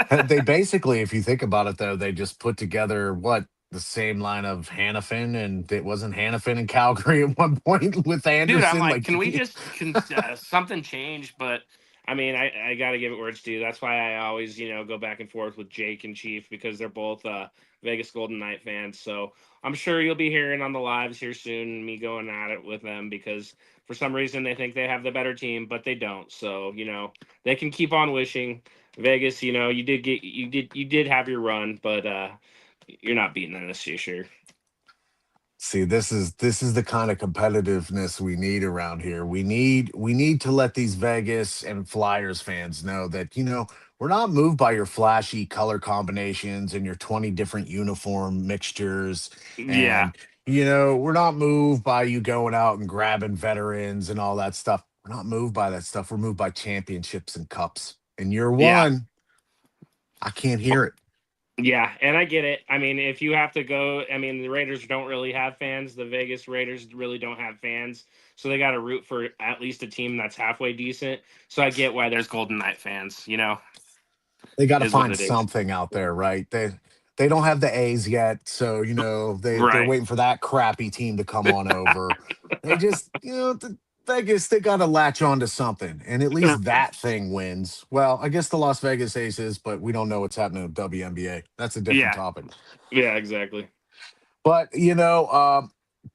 And they basically, if you think about it, though, they just put together the same line of Hannafin, and it wasn't Hannafin in Calgary at one point with Dude, I'm Anderson. like, Like, can we just something change? But I mean, I got to give it where it's due. That's why I always, go back and forth with Jake and Chief because they're both Vegas Golden Knight fans. So I'm sure you'll be hearing on the lives here soon me going at it with them because for some reason they think they have the better team, but they don't. So they can keep on wishing. Vegas, you did have your run, but you're not beating them this year. See, this is the kind of competitiveness we need around here. We need to let these Vegas and Flyers fans know that, we're not moved by your flashy color combinations and your 20 different uniform mixtures. Yeah, And, we're not moved by you going out and grabbing veterans and all that stuff. We're not moved by that stuff. We're moved by championships and cups. And year yeah. one, I can't hear it. Yeah, and I get it. I mean, if you have to go, I mean, the Raiders don't really have fans. The Vegas Raiders really don't have fans. So they got to root for at least a team that's halfway decent. So I get why there's Golden Knight fans, They got to is what find it is. something out there, right? They don't have the A's yet, so they're Right. waiting for that crappy team to come on over. They just Vegas, they got to latch on to something, and at least that thing wins. Well, I guess the Las Vegas Aces, but we don't know what's happening with WNBA. That's a different Yeah. topic. Yeah, exactly. But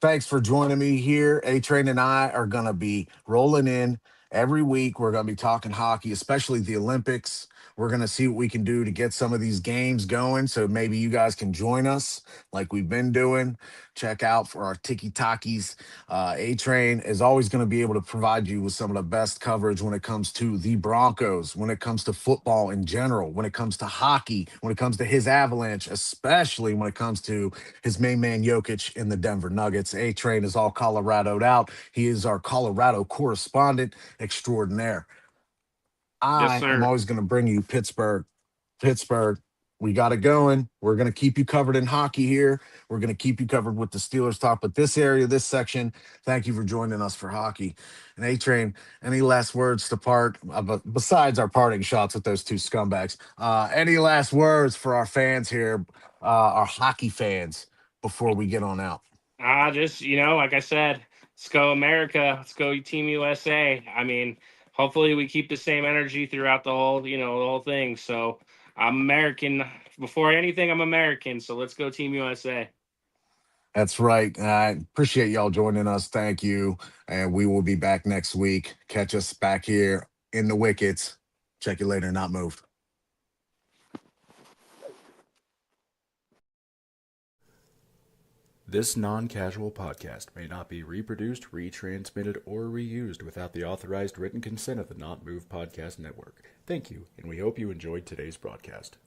thanks for joining me here. A Train and I are gonna be rolling in every week. We're gonna be talking hockey, especially the Olympics. We're gonna see what we can do to get some of these games going. So maybe you guys can join us like we've been doing. Check out for our Tiki Takis. A Train is always going to be able to provide you with some of the best coverage when it comes to the Broncos, when it comes to football in general, when it comes to hockey, when it comes to his Avalanche, especially when it comes to his main man Jokic in the Denver Nuggets. A Train is all Coloradoed out. He is our Colorado correspondent extraordinaire. Yes, I am sir. always going to bring you Pittsburgh. Pittsburgh, we got it going. We're going to keep you covered in hockey here. We're going to keep you covered with the Steelers talk. But this area, this section, thank you for joining us for hockey. And A Train, any last words to part besides our parting shots with those two scumbags? Any last words for our fans here, our hockey fans, before we get on out? Just, like I said, let's go America. Let's go Team USA. I mean, hopefully we keep the same energy throughout the whole thing. So I'm American. Before anything, I'm American. So let's go Team USA. That's right. I appreciate y'all joining us. Thank you. And we will be back next week. Catch us back here in the Wickets. Check you later. Not moved. This non-casual podcast may not be reproduced, retransmitted, or reused without the authorized written consent of the Not Moved Podcast Network. Thank you, and we hope you enjoyed today's broadcast.